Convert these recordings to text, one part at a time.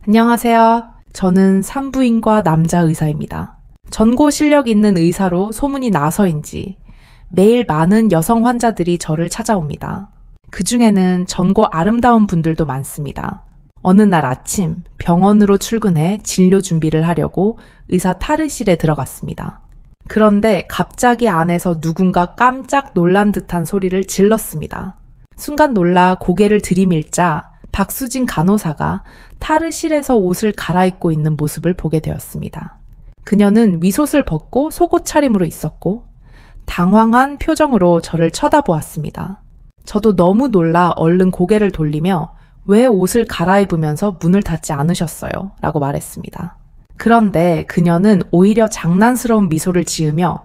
안녕하세요. 저는 산부인과 남자 의사입니다. 전고 실력 있는 의사로 소문이 나서인지 매일 많은 여성 환자들이 저를 찾아옵니다. 그 중에는 젊고 아름다운 분들도 많습니다. 어느 날 아침 병원으로 출근해 진료 준비를 하려고 의사 탈의실에 들어갔습니다. 그런데 갑자기 안에서 누군가 깜짝 놀란 듯한 소리를 질렀습니다. 순간 놀라 고개를 들이밀자 박수진 간호사가 탈의실에서 옷을 갈아입고 있는 모습을 보게 되었습니다. 그녀는 위솥을 벗고 속옷 차림으로 있었고 당황한 표정으로 저를 쳐다보았습니다. 저도 너무 놀라 얼른 고개를 돌리며 왜 옷을 갈아입으면서 문을 닫지 않으셨어요? 라고 말했습니다. 그런데 그녀는 오히려 장난스러운 미소를 지으며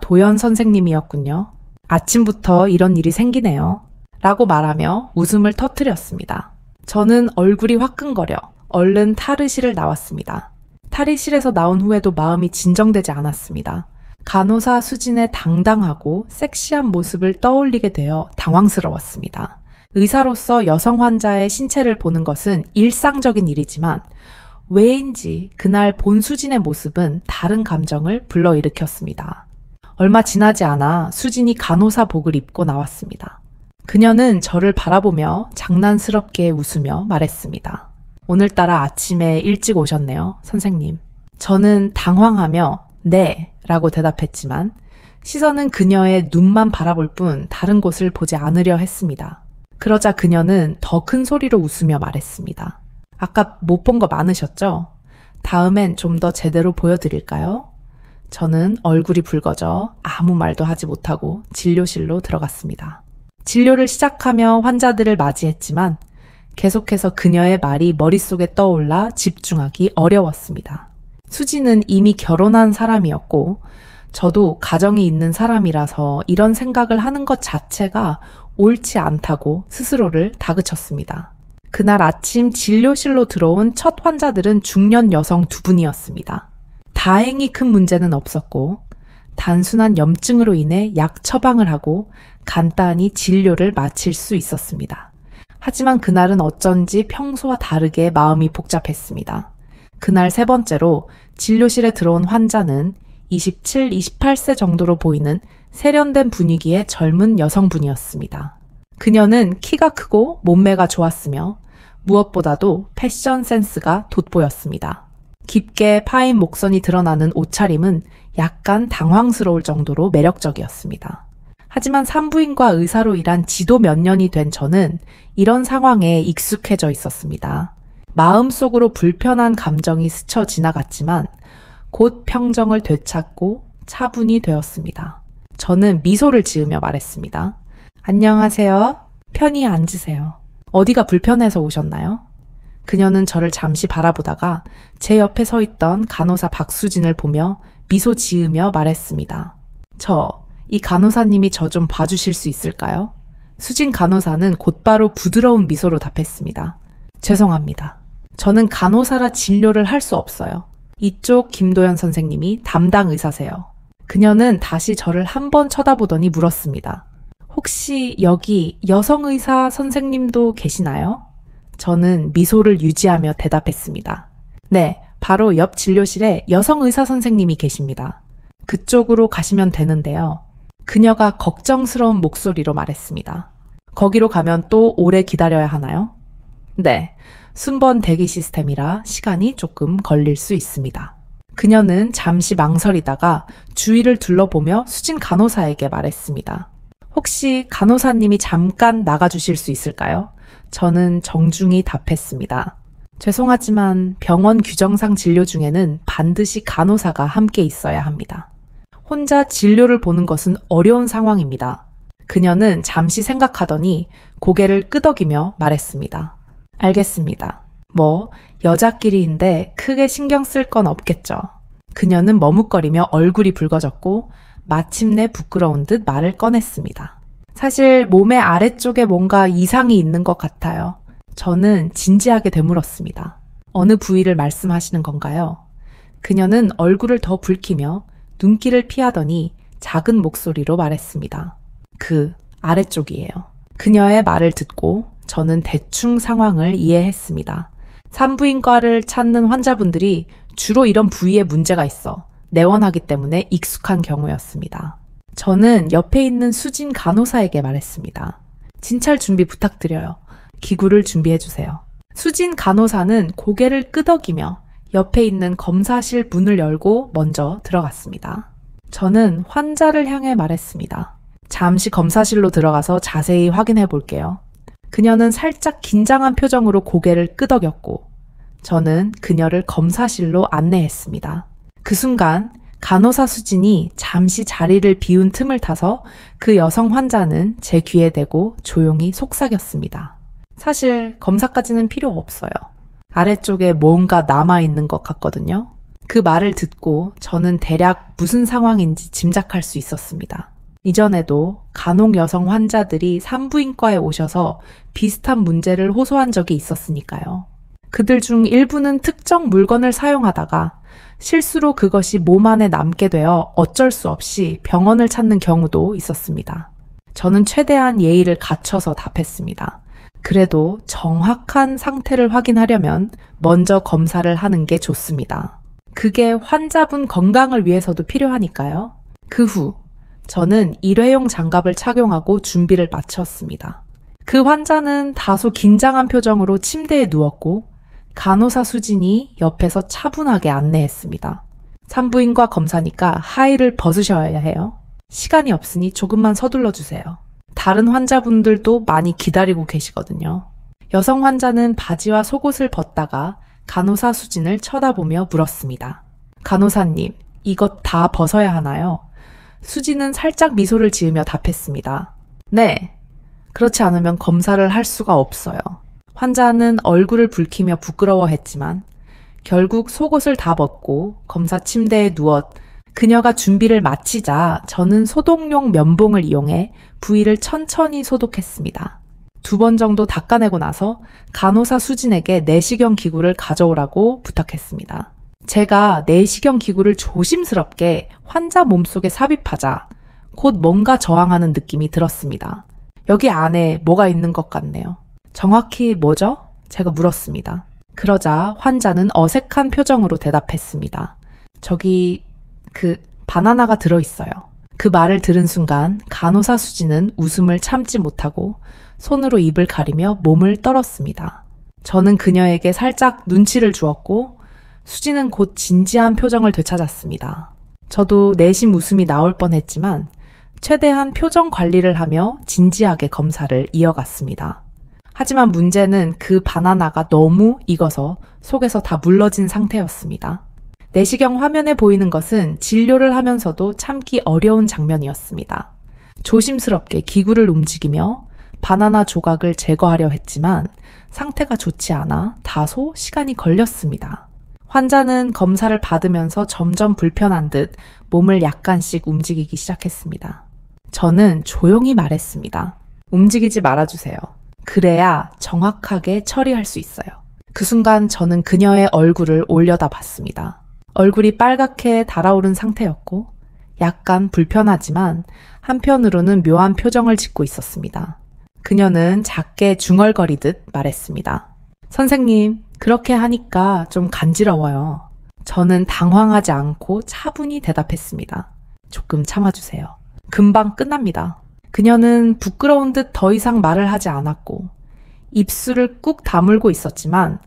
도연 선생님이었군요. 아침부터 이런 일이 생기네요. 라고 말하며 웃음을 터뜨렸습니다. 저는 얼굴이 화끈거려 얼른 탈의실을 나왔습니다. 탈의실에서 나온 후에도 마음이 진정되지 않았습니다. 간호사 수진의 당당하고 섹시한 모습을 떠올리게 되어 당황스러웠습니다. 의사로서 여성 환자의 신체를 보는 것은 일상적인 일이지만 왜인지 그날 본 수진의 모습은 다른 감정을 불러일으켰습니다. 얼마 지나지 않아 수진이 간호사복을 입고 나왔습니다. 그녀는 저를 바라보며 장난스럽게 웃으며 말했습니다. 오늘따라 아침에 일찍 오셨네요, 선생님. 저는 당황하며 네 라고 대답했지만 시선은 그녀의 눈만 바라볼 뿐 다른 곳을 보지 않으려 했습니다. 그러자 그녀는 더 큰 소리로 웃으며 말했습니다. 아까 못 본 거 많으셨죠? 다음엔 좀 더 제대로 보여드릴까요? 저는 얼굴이 붉어져 아무 말도 하지 못하고 진료실로 들어갔습니다. 진료를 시작하며 환자들을 맞이했지만 계속해서 그녀의 말이 머릿속에 떠올라 집중하기 어려웠습니다. 수지는 이미 결혼한 사람이었고 저도 가정이 있는 사람이라서 이런 생각을 하는 것 자체가 옳지 않다고 스스로를 다그쳤습니다. 그날 아침 진료실로 들어온 첫 환자들은 중년 여성 두 분이었습니다. 다행히 큰 문제는 없었고 단순한 염증으로 인해 약 처방을 하고 간단히 진료를 마칠 수 있었습니다. 하지만 그날은 어쩐지 평소와 다르게 마음이 복잡했습니다. 그날 세 번째로 진료실에 들어온 환자는 27, 28세 정도로 보이는 세련된 분위기의 젊은 여성분이었습니다. 그녀는 키가 크고 몸매가 좋았으며 무엇보다도 패션 센스가 돋보였습니다. 깊게 파인 목선이 드러나는 옷차림은 약간 당황스러울 정도로 매력적이었습니다. 하지만 산부인과 의사로 일한 지도 몇 년이 된 저는 이런 상황에 익숙해져 있었습니다. 마음속으로 불편한 감정이 스쳐 지나갔지만 곧 평정을 되찾고 차분히 되었습니다. 저는 미소를 지으며 말했습니다. 안녕하세요. 편히 앉으세요. 어디가 불편해서 오셨나요? 그녀는 저를 잠시 바라보다가 제 옆에 서 있던 간호사 박수진을 보며 미소 지으며 말했습니다. 이 간호사님이 저 좀 봐주실 수 있을까요? 수진 간호사는 곧바로 부드러운 미소로 답했습니다. 죄송합니다. 저는 간호사라 진료를 할 수 없어요. 이쪽 김도연 선생님이 담당 의사세요. 그녀는 다시 저를 한 번 쳐다보더니 물었습니다. 혹시 여기 여성 의사 선생님도 계시나요? 저는 미소를 유지하며 대답했습니다. 네, 바로 옆 진료실에 여성 의사 선생님이 계십니다. 그쪽으로 가시면 되는데요. 그녀가 걱정스러운 목소리로 말했습니다. 거기로 가면 또 오래 기다려야 하나요? 네, 순번 대기 시스템이라 시간이 조금 걸릴 수 있습니다. 그녀는 잠시 망설이다가 주위를 둘러보며 수진 간호사에게 말했습니다. 혹시 간호사님이 잠깐 나가주실 수 있을까요? 저는 정중히 답했습니다. 죄송하지만 병원 규정상 진료 중에는 반드시 간호사가 함께 있어야 합니다. 혼자 진료를 보는 것은 어려운 상황입니다. 그녀는 잠시 생각하더니 고개를 끄덕이며 말했습니다. 알겠습니다. 여자끼리인데 크게 신경 쓸 건 없겠죠. 그녀는 머뭇거리며 얼굴이 붉어졌고 마침내 부끄러운 듯 말을 꺼냈습니다. 사실 몸의 아래쪽에 뭔가 이상이 있는 것 같아요. 저는 진지하게 되물었습니다. 어느 부위를 말씀하시는 건가요? 그녀는 얼굴을 더 붉히며 눈길을 피하더니 작은 목소리로 말했습니다. 그 아래쪽이에요. 그녀의 말을 듣고 저는 대충 상황을 이해했습니다. 산부인과를 찾는 환자분들이 주로 이런 부위에 문제가 있어 내원하기 때문에 익숙한 경우였습니다. 저는 옆에 있는 수진 간호사에게 말했습니다. 진찰 준비 부탁드려요. 기구를 준비해주세요. 수진 간호사는 고개를 끄덕이며 옆에 있는 검사실 문을 열고 먼저 들어갔습니다. 저는 환자를 향해 말했습니다. 잠시 검사실로 들어가서 자세히 확인해 볼게요. 그녀는 살짝 긴장한 표정으로 고개를 끄덕였고 저는 그녀를 검사실로 안내했습니다. 그 순간 간호사 수진이 잠시 자리를 비운 틈을 타서 그 여성 환자는 제 귀에 대고 조용히 속삭였습니다. 사실 검사까지는 필요 없어요. 아래쪽에 뭔가 남아있는 것 같거든요. 그 말을 듣고 저는 대략 무슨 상황인지 짐작할 수 있었습니다. 이전에도 간혹 여성 환자들이 산부인과에 오셔서 비슷한 문제를 호소한 적이 있었으니까요. 그들 중 일부는 특정 물건을 사용하다가 실수로 그것이 몸 안에 남게 되어 어쩔 수 없이 병원을 찾는 경우도 있었습니다. 저는 최대한 예의를 갖춰서 답했습니다. 그래도 정확한 상태를 확인하려면 먼저 검사를 하는 게 좋습니다. 그게 환자분 건강을 위해서도 필요하니까요. 그 후 저는 일회용 장갑을 착용하고 준비를 마쳤습니다. 그 환자는 다소 긴장한 표정으로 침대에 누웠고 간호사 수진이 옆에서 차분하게 안내했습니다. 산부인과 검사니까 하의를 벗으셔야 해요. 시간이 없으니 조금만 서둘러 주세요. 다른 환자분들도 많이 기다리고 계시거든요. 여성 환자는 바지와 속옷을 벗다가 간호사 수진을 쳐다보며 물었습니다. 간호사님, 이것 다 벗어야 하나요? 수진은 살짝 미소를 지으며 답했습니다. 네. 그렇지 않으면 검사를 할 수가 없어요. 환자는 얼굴을 붉히며 부끄러워했지만 결국 속옷을 다 벗고 검사 침대에 누웠 그녀가 준비를 마치자 저는 소독용 면봉을 이용해 부위를 천천히 소독했습니다. 2번 정도 닦아내고 나서 간호사 수진에게 내시경 기구를 가져오라고 부탁했습니다. 제가 내시경 기구를 조심스럽게 환자 몸속에 삽입하자 곧 뭔가 저항하는 느낌이 들었습니다. 여기 안에 뭐가 있는 것 같네요. 정확히 뭐죠? 제가 물었습니다. 그러자 환자는 어색한 표정으로 대답했습니다. 저기 바나나가 들어있어요. 그 말을 들은 순간 간호사 수진은 웃음을 참지 못하고 손으로 입을 가리며 몸을 떨었습니다. 저는 그녀에게 살짝 눈치를 주었고 수진은 곧 진지한 표정을 되찾았습니다. 저도 내심 웃음이 나올 뻔했지만 최대한 표정 관리를 하며 진지하게 검사를 이어갔습니다. 하지만 문제는 그 바나나가 너무 익어서 속에서 다 물러진 상태였습니다. 내시경 화면에 보이는 것은 진료를 하면서도 참기 어려운 장면이었습니다. 조심스럽게 기구를 움직이며 바나나 조각을 제거하려 했지만 상태가 좋지 않아 다소 시간이 걸렸습니다. 환자는 검사를 받으면서 점점 불편한 듯 몸을 약간씩 움직이기 시작했습니다. 저는 조용히 말했습니다. 움직이지 말아주세요. 그래야 정확하게 처리할 수 있어요. 그 순간 저는 그녀의 얼굴을 올려다 봤습니다. 얼굴이 빨갛게 달아오른 상태였고 약간 불편하지만 한편으로는 묘한 표정을 짓고 있었습니다. 그녀는 작게 중얼거리듯 말했습니다. 선생님, 그렇게 하니까 좀 간지러워요. 저는 당황하지 않고 차분히 대답했습니다. 조금 참아주세요. 금방 끝납니다. 그녀는 부끄러운 듯 더 이상 말을 하지 않았고 입술을 꾹 다물고 있었지만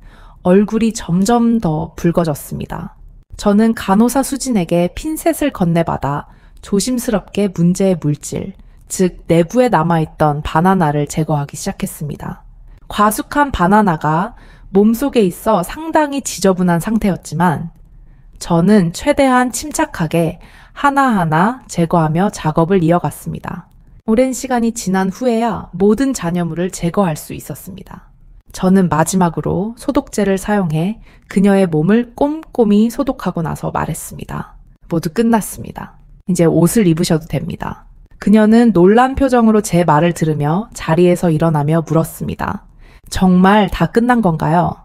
얼굴이 점점 더 붉어졌습니다. 저는 간호사 수진에게 핀셋을 건네받아 조심스럽게 문제의 물질, 즉 내부에 남아있던 바나나를 제거하기 시작했습니다. 과숙한 바나나가 몸속에 있어 상당히 지저분한 상태였지만 저는 최대한 침착하게 하나하나 제거하며 작업을 이어갔습니다. 오랜 시간이 지난 후에야 모든 잔여물을 제거할 수 있었습니다. 저는 마지막으로 소독제를 사용해 그녀의 몸을 꼼꼼히 소독하고 나서 말했습니다. 모두 끝났습니다. 이제 옷을 입으셔도 됩니다. 그녀는 놀란 표정으로 제 말을 들으며 자리에서 일어나며 물었습니다. 정말 다 끝난 건가요?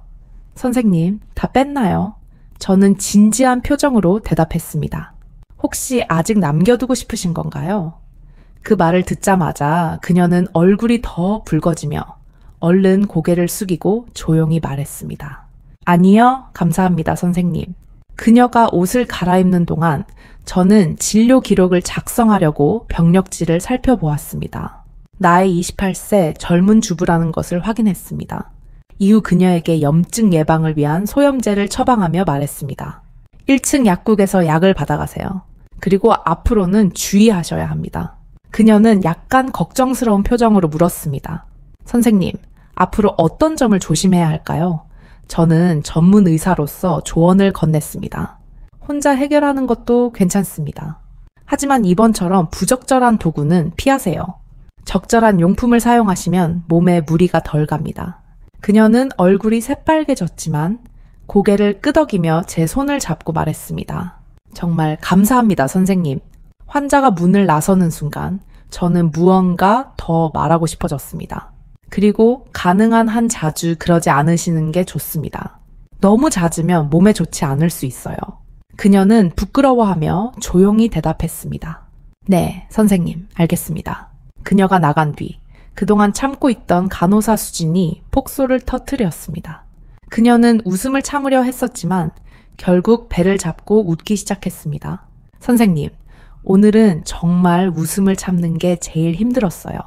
선생님, 다 뺐나요? 저는 진지한 표정으로 대답했습니다. 혹시 아직 남겨두고 싶으신 건가요? 그 말을 듣자마자 그녀는 얼굴이 더 붉어지며 얼른 고개를 숙이고 조용히 말했습니다. 아니요, 감사합니다, 선생님. 그녀가 옷을 갈아입는 동안 저는 진료 기록을 작성하려고 병력지를 살펴보았습니다. 나이 28세 젊은 주부라는 것을 확인했습니다. 이후 그녀에게 염증 예방을 위한 소염제를 처방하며 말했습니다. 1층 약국에서 약을 받아가세요. 그리고 앞으로는 주의하셔야 합니다. 그녀는 약간 걱정스러운 표정으로 물었습니다. 선생님, 앞으로 어떤 점을 조심해야 할까요? 저는 전문 의사로서 조언을 건넸습니다. 혼자 해결하는 것도 괜찮습니다. 하지만 이번처럼 부적절한 도구는 피하세요. 적절한 용품을 사용하시면 몸에 무리가 덜 갑니다. 그녀는 얼굴이 새빨개졌지만 고개를 끄덕이며 제 손을 잡고 말했습니다. 정말 감사합니다, 선생님. 환자가 문을 나서는 순간 저는 무언가 더 말하고 싶어졌습니다. 그리고 가능한 한 자주 그러지 않으시는 게 좋습니다. 너무 잦으면 몸에 좋지 않을 수 있어요. 그녀는 부끄러워하며 조용히 대답했습니다. 네, 선생님, 알겠습니다. 그녀가 나간 뒤 그동안 참고 있던 간호사 수진이 폭소를 터뜨렸습니다. 그녀는 웃음을 참으려 했었지만 결국 배를 잡고 웃기 시작했습니다. 선생님, 오늘은 정말 웃음을 참는 게 제일 힘들었어요.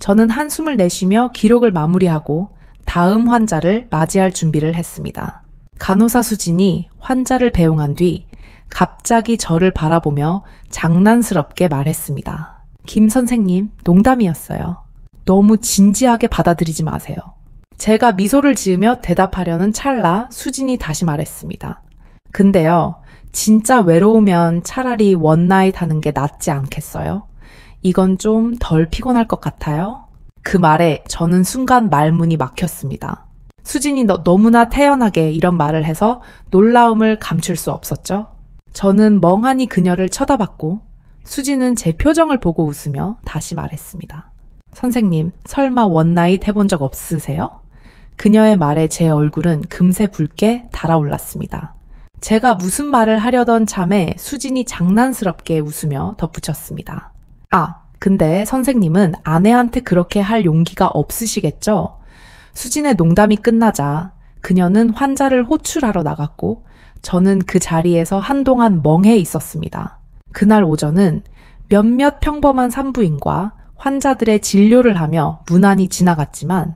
저는 한숨을 내쉬며 기록을 마무리하고 다음 환자를 맞이할 준비를 했습니다. 간호사 수진이 환자를 배웅한 뒤 갑자기 저를 바라보며 장난스럽게 말했습니다. 김 선생님, 농담이었어요. 너무 진지하게 받아들이지 마세요. 제가 미소를 지으며 대답하려는 찰나 수진이 다시 말했습니다. 근데요, 진짜 외로우면 차라리 원나잇 하는 게 낫지 않겠어요? 이건 좀 덜 피곤할 것 같아요? 그 말에 저는 순간 말문이 막혔습니다. 수진이 너무나 태연하게 이런 말을 해서 놀라움을 감출 수 없었죠. 저는 멍하니 그녀를 쳐다봤고 수진은 제 표정을 보고 웃으며 다시 말했습니다. 선생님, 설마 원나잇 해본 적 없으세요? 그녀의 말에 제 얼굴은 금세 붉게 달아올랐습니다. 제가 무슨 말을 하려던 참에 수진이 장난스럽게 웃으며 덧붙였습니다. 아, 근데 선생님은 아내한테 그렇게 할 용기가 없으시겠죠? 수진의 농담이 끝나자 그녀는 환자를 호출하러 나갔고 저는 그 자리에서 한동안 멍해 있었습니다. 그날 오전은 몇몇 평범한 산부인과 환자들의 진료를 하며 무난히 지나갔지만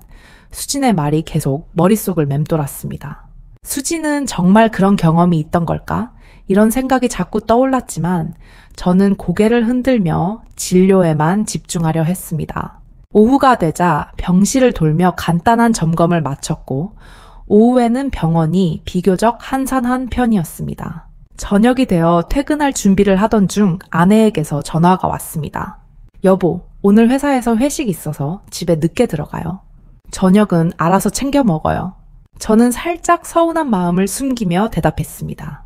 수진의 말이 계속 머릿속을 맴돌았습니다. 수진은 정말 그런 경험이 있던 걸까? 이런 생각이 자꾸 떠올랐지만 저는 고개를 흔들며 진료에만 집중하려 했습니다. 오후가 되자 병실을 돌며 간단한 점검을 마쳤고 오후에는 병원이 비교적 한산한 편이었습니다. 저녁이 되어 퇴근할 준비를 하던 중 아내에게서 전화가 왔습니다. 여보, 오늘 회사에서 회식 있어서 집에 늦게 들어가요. 저녁은 알아서 챙겨 먹어요. 저는 살짝 서운한 마음을 숨기며 대답했습니다.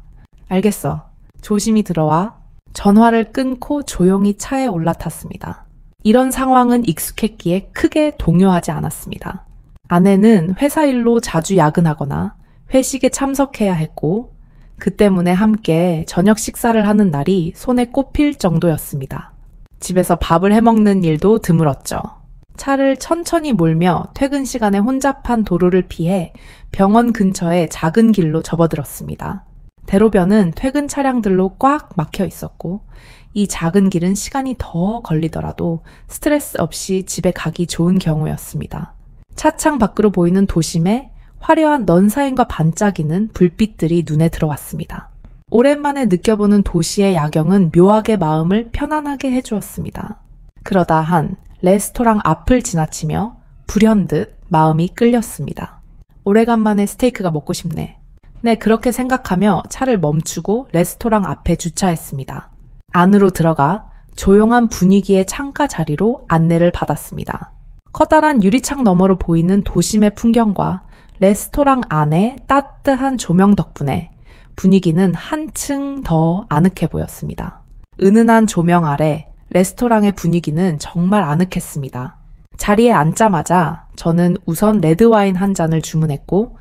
알겠어. 조심히 들어와. 전화를 끊고 조용히 차에 올라탔습니다. 이런 상황은 익숙했기에 크게 동요하지 않았습니다. 아내는 회사 일로 자주 야근하거나 회식에 참석해야 했고 그 때문에 함께 저녁 식사를 하는 날이 손에 꼽힐 정도였습니다. 집에서 밥을 해먹는 일도 드물었죠. 차를 천천히 몰며 퇴근 시간에 혼잡한 도로를 피해 병원 근처의 작은 길로 접어들었습니다. 대로변은 퇴근 차량들로 꽉 막혀 있었고 이 작은 길은 시간이 더 걸리더라도 스트레스 없이 집에 가기 좋은 경우였습니다. 차창 밖으로 보이는 도심에 화려한 넌사인과 반짝이는 불빛들이 눈에 들어왔습니다. 오랜만에 느껴보는 도시의 야경은 묘하게 마음을 편안하게 해주었습니다. 그러다 한 레스토랑 앞을 지나치며 불현듯 마음이 끌렸습니다. 오래간만에 스테이크가 먹고 싶네. 네, 그렇게 생각하며 차를 멈추고 레스토랑 앞에 주차했습니다. 안으로 들어가 조용한 분위기의 창가 자리로 안내를 받았습니다. 커다란 유리창 너머로 보이는 도심의 풍경과 레스토랑 안의 따뜻한 조명 덕분에 분위기는 한층 더 아늑해 보였습니다. 은은한 조명 아래 레스토랑의 분위기는 정말 아늑했습니다. 자리에 앉자마자 저는 우선 레드와인 한 잔을 주문했고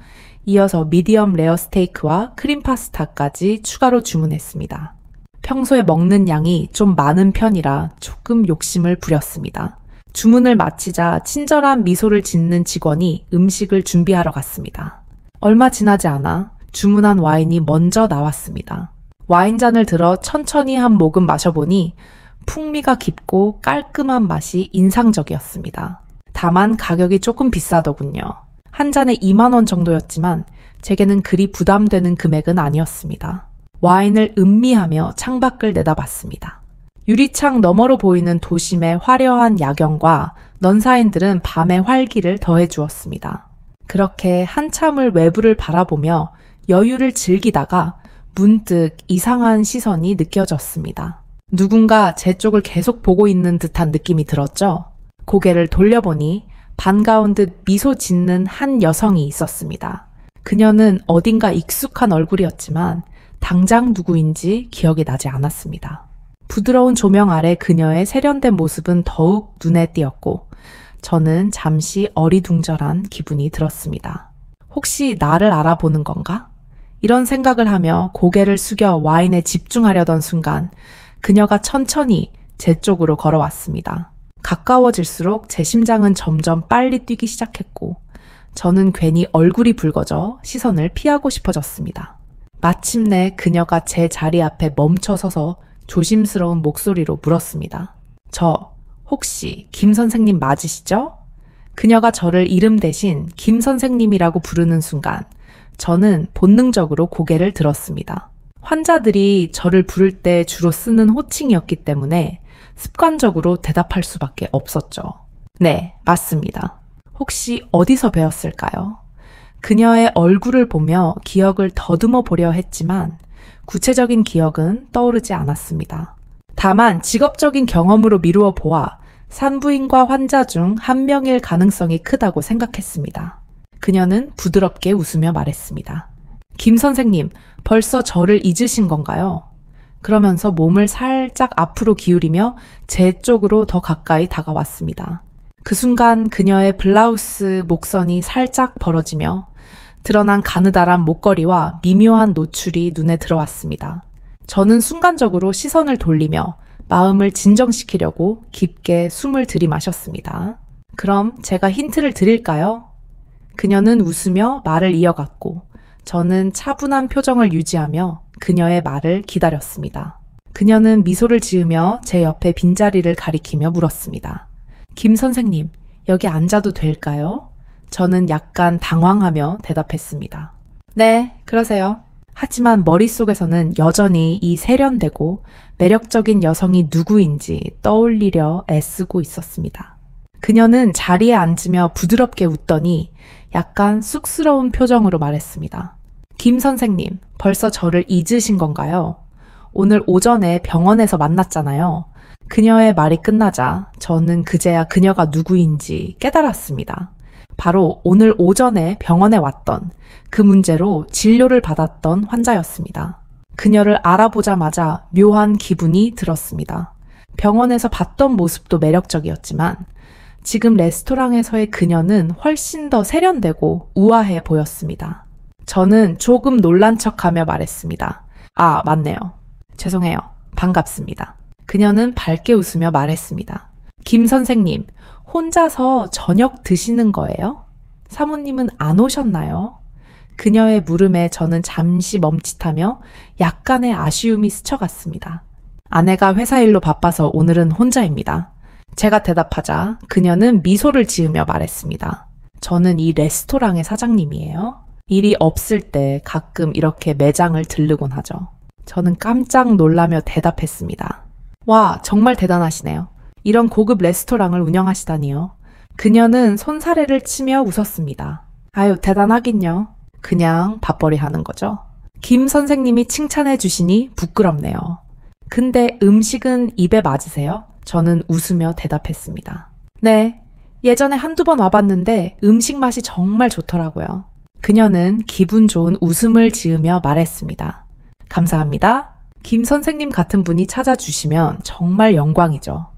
이어서 미디엄 레어 스테이크와 크림 파스타까지 추가로 주문했습니다. 평소에 먹는 양이 좀 많은 편이라 조금 욕심을 부렸습니다. 주문을 마치자 친절한 미소를 짓는 직원이 음식을 준비하러 갔습니다. 얼마 지나지 않아 주문한 와인이 먼저 나왔습니다. 와인잔을 들어 천천히 한 모금 마셔보니 풍미가 깊고 깔끔한 맛이 인상적이었습니다. 다만 가격이 조금 비싸더군요. 한 잔에 2만 원 정도였지만 제게는 그리 부담되는 금액은 아니었습니다. 와인을 음미하며 창밖을 내다봤습니다. 유리창 너머로 보이는 도심의 화려한 야경과 넌사인들은 밤의 활기를 더해주었습니다. 그렇게 한참을 외부를 바라보며 여유를 즐기다가 문득 이상한 시선이 느껴졌습니다. 누군가 제 쪽을 계속 보고 있는 듯한 느낌이 들었죠. 고개를 돌려보니 반가운 듯 미소 짓는 한 여성이 있었습니다. 그녀는 어딘가 익숙한 얼굴이었지만 당장 누구인지 기억이 나지 않았습니다. 부드러운 조명 아래 그녀의 세련된 모습은 더욱 눈에 띄었고 저는 잠시 어리둥절한 기분이 들었습니다. 혹시 나를 알아보는 건가? 이런 생각을 하며 고개를 숙여 와인에 집중하려던 순간 그녀가 천천히 제 쪽으로 걸어왔습니다. 가까워질수록 제 심장은 점점 빨리 뛰기 시작했고 저는 괜히 얼굴이 붉어져 시선을 피하고 싶어졌습니다. 마침내 그녀가 제 자리 앞에 멈춰 서서 조심스러운 목소리로 물었습니다. 저 혹시 김 선생님 맞으시죠? 그녀가 저를 이름 대신 김 선생님이라고 부르는 순간 저는 본능적으로 고개를 들었습니다. 환자들이 저를 부를 때 주로 쓰는 호칭이었기 때문에 습관적으로 대답할 수밖에 없었죠. 네, 맞습니다. 혹시 어디서 배웠을까요? 그녀의 얼굴을 보며 기억을 더듬어 보려 했지만 구체적인 기억은 떠오르지 않았습니다. 다만 직업적인 경험으로 미루어 보아 산부인과 환자 중 한 명일 가능성이 크다고 생각했습니다. 그녀는 부드럽게 웃으며 말했습니다. 김 선생님, 벌써 저를 잊으신 건가요? 그러면서 몸을 살짝 앞으로 기울이며 제 쪽으로 더 가까이 다가왔습니다. 그 순간 그녀의 블라우스 목선이 살짝 벌어지며 드러난 가느다란 목걸이와 미묘한 노출이 눈에 들어왔습니다. 저는 순간적으로 시선을 돌리며 마음을 진정시키려고 깊게 숨을 들이마셨습니다. 그럼 제가 힌트를 드릴까요? 그녀는 웃으며 말을 이어갔고 저는 차분한 표정을 유지하며 그녀의 말을 기다렸습니다. 그녀는 미소를 지으며 제 옆에 빈자리를 가리키며 물었습니다. 김 선생님, 여기 앉아도 될까요? 저는 약간 당황하며 대답했습니다. 네, 그러세요. 하지만 머릿속에서는 여전히 이 세련되고 매력적인 여성이 누구인지 떠올리려 애쓰고 있었습니다. 그녀는 자리에 앉으며 부드럽게 웃더니 약간 쑥스러운 표정으로 말했습니다. 김 선생님, 벌써 저를 잊으신 건가요? 오늘 오전에 병원에서 만났잖아요. 그녀의 말이 끝나자 저는 그제야 그녀가 누구인지 깨달았습니다. 바로 오늘 오전에 병원에 왔던 그 문제로 진료를 받았던 환자였습니다. 그녀를 알아보자마자 묘한 기분이 들었습니다. 병원에서 봤던 모습도 매력적이었지만 지금 레스토랑에서의 그녀는 훨씬 더 세련되고 우아해 보였습니다. 저는 조금 놀란 척하며 말했습니다. 아, 맞네요. 죄송해요. 반갑습니다. 그녀는 밝게 웃으며 말했습니다. 김 선생님, 혼자서 저녁 드시는 거예요? 사모님은 안 오셨나요? 그녀의 물음에 저는 잠시 멈칫하며 약간의 아쉬움이 스쳐갔습니다. 아내가 회사 일로 바빠서 오늘은 혼자입니다. 제가 대답하자 그녀는 미소를 지으며 말했습니다. 저는 이 레스토랑의 사장님이에요. 일이 없을 때 가끔 이렇게 매장을 들르곤 하죠. 저는 깜짝 놀라며 대답했습니다. 와, 정말 대단하시네요. 이런 고급 레스토랑을 운영하시다니요. 그녀는 손사래를 치며 웃었습니다. 아유, 대단하긴요. 그냥 밥벌이 하는 거죠. 김 선생님이 칭찬해 주시니 부끄럽네요. 근데 음식은 입에 맞으세요? 저는 웃으며 대답했습니다. 네, 예전에 한두 번 와봤는데 음식 맛이 정말 좋더라고요. 그녀는 기분 좋은 웃음을 지으며 말했습니다. 감사합니다. 김 선생님 같은 분이 찾아주시면 정말 영광이죠.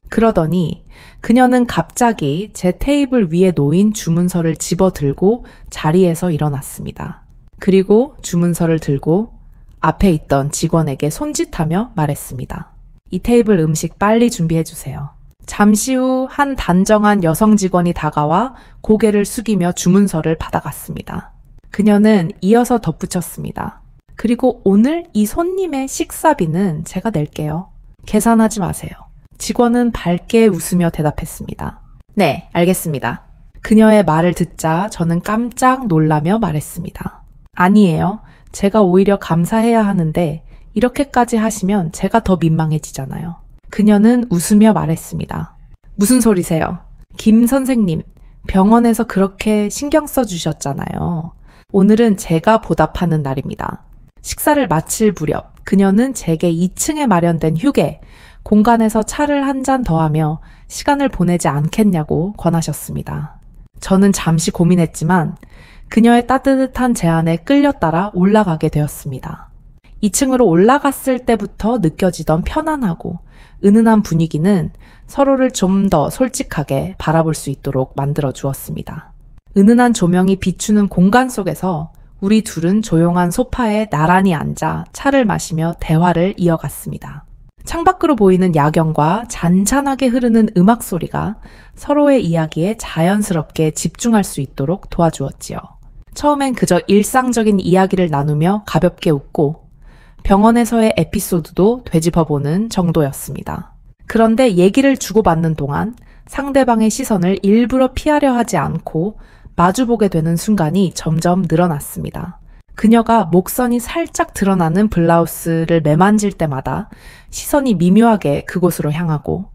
그러더니 그녀는 갑자기 제 테이블 위에 놓인 주문서를 집어들고 자리에서 일어났습니다. 그리고 주문서를 들고 앞에 있던 직원에게 손짓하며 말했습니다. 이 테이블 음식 빨리 준비해주세요. 잠시 후 한 단정한 여성 직원이 다가와 고개를 숙이며 주문서를 받아갔습니다. 그녀는 이어서 덧붙였습니다. 그리고 오늘 이 손님의 식사비는 제가 낼게요. 계산하지 마세요. 직원은 밝게 웃으며 대답했습니다. 네, 알겠습니다. 그녀의 말을 듣자 저는 깜짝 놀라며 말했습니다. 아니에요. 제가 오히려 감사해야 하는데 이렇게까지 하시면 제가 더 민망해지잖아요. 그녀는 웃으며 말했습니다. 무슨 소리세요? 김 선생님, 병원에서 그렇게 신경 써주셨잖아요. 오늘은 제가 보답하는 날입니다. 식사를 마칠 무렵 그녀는 제게 2층에 마련된 휴게 공간에서 차를 한 잔 더 하며 시간을 보내지 않겠냐고 권하셨습니다. 저는 잠시 고민했지만 그녀의 따뜻한 제안에 끌려 따라 올라가게 되었습니다. 2층으로 올라갔을 때부터 느껴지던 편안하고 은은한 분위기는 서로를 좀 더 솔직하게 바라볼 수 있도록 만들어 주었습니다. 은은한 조명이 비추는 공간 속에서 우리 둘은 조용한 소파에 나란히 앉아 차를 마시며 대화를 이어갔습니다. 창밖으로 보이는 야경과 잔잔하게 흐르는 음악 소리가 서로의 이야기에 자연스럽게 집중할 수 있도록 도와주었지요. 처음엔 그저 일상적인 이야기를 나누며 가볍게 웃고 병원에서의 에피소드도 되짚어보는 정도였습니다. 그런데 얘기를 주고받는 동안 상대방의 시선을 일부러 피하려 하지 않고 마주보게 되는 순간이 점점 늘어났습니다. 그녀가 목선이 살짝 드러나는 블라우스를 매만질 때마다 시선이 미묘하게 그곳으로 향하고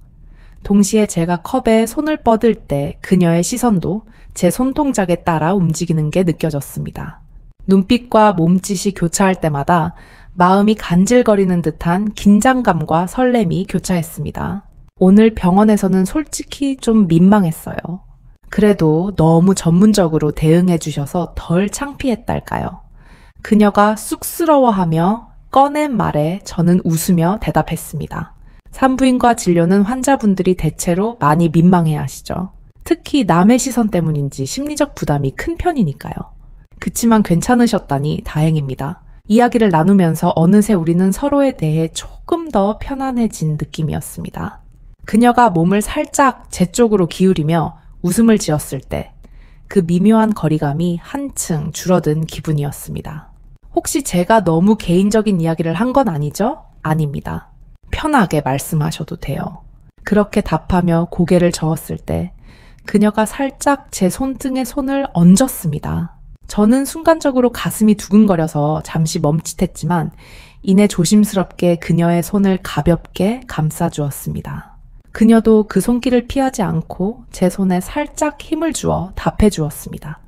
동시에 제가 컵에 손을 뻗을 때 그녀의 시선도 제 손동작에 따라 움직이는 게 느껴졌습니다. 눈빛과 몸짓이 교차할 때마다 마음이 간질거리는 듯한 긴장감과 설렘이 교차했습니다. 오늘 병원에서는 솔직히 좀 민망했어요. 그래도 너무 전문적으로 대응해 주셔서 덜 창피했달까요? 그녀가 쑥스러워하며 꺼낸 말에 저는 웃으며 대답했습니다. 산부인과 진료는 환자분들이 대체로 많이 민망해 하시죠. 특히 남의 시선 때문인지 심리적 부담이 큰 편이니까요. 그치만 괜찮으셨다니 다행입니다. 이야기를 나누면서 어느새 우리는 서로에 대해 조금 더 편안해진 느낌이었습니다. 그녀가 몸을 살짝 제 쪽으로 기울이며 웃음을 지었을 때 그 미묘한 거리감이 한층 줄어든 기분이었습니다. 혹시 제가 너무 개인적인 이야기를 한 건 아니죠? 아닙니다. 편하게 말씀하셔도 돼요. 그렇게 답하며 고개를 저었을 때 그녀가 살짝 제 손등에 손을 얹었습니다. 저는 순간적으로 가슴이 두근거려서 잠시 멈칫했지만 이내 조심스럽게 그녀의 손을 가볍게 감싸주었습니다. 그녀도 그 손길을 피하지 않고 제 손에 살짝 힘을 주어 답해주었습니다.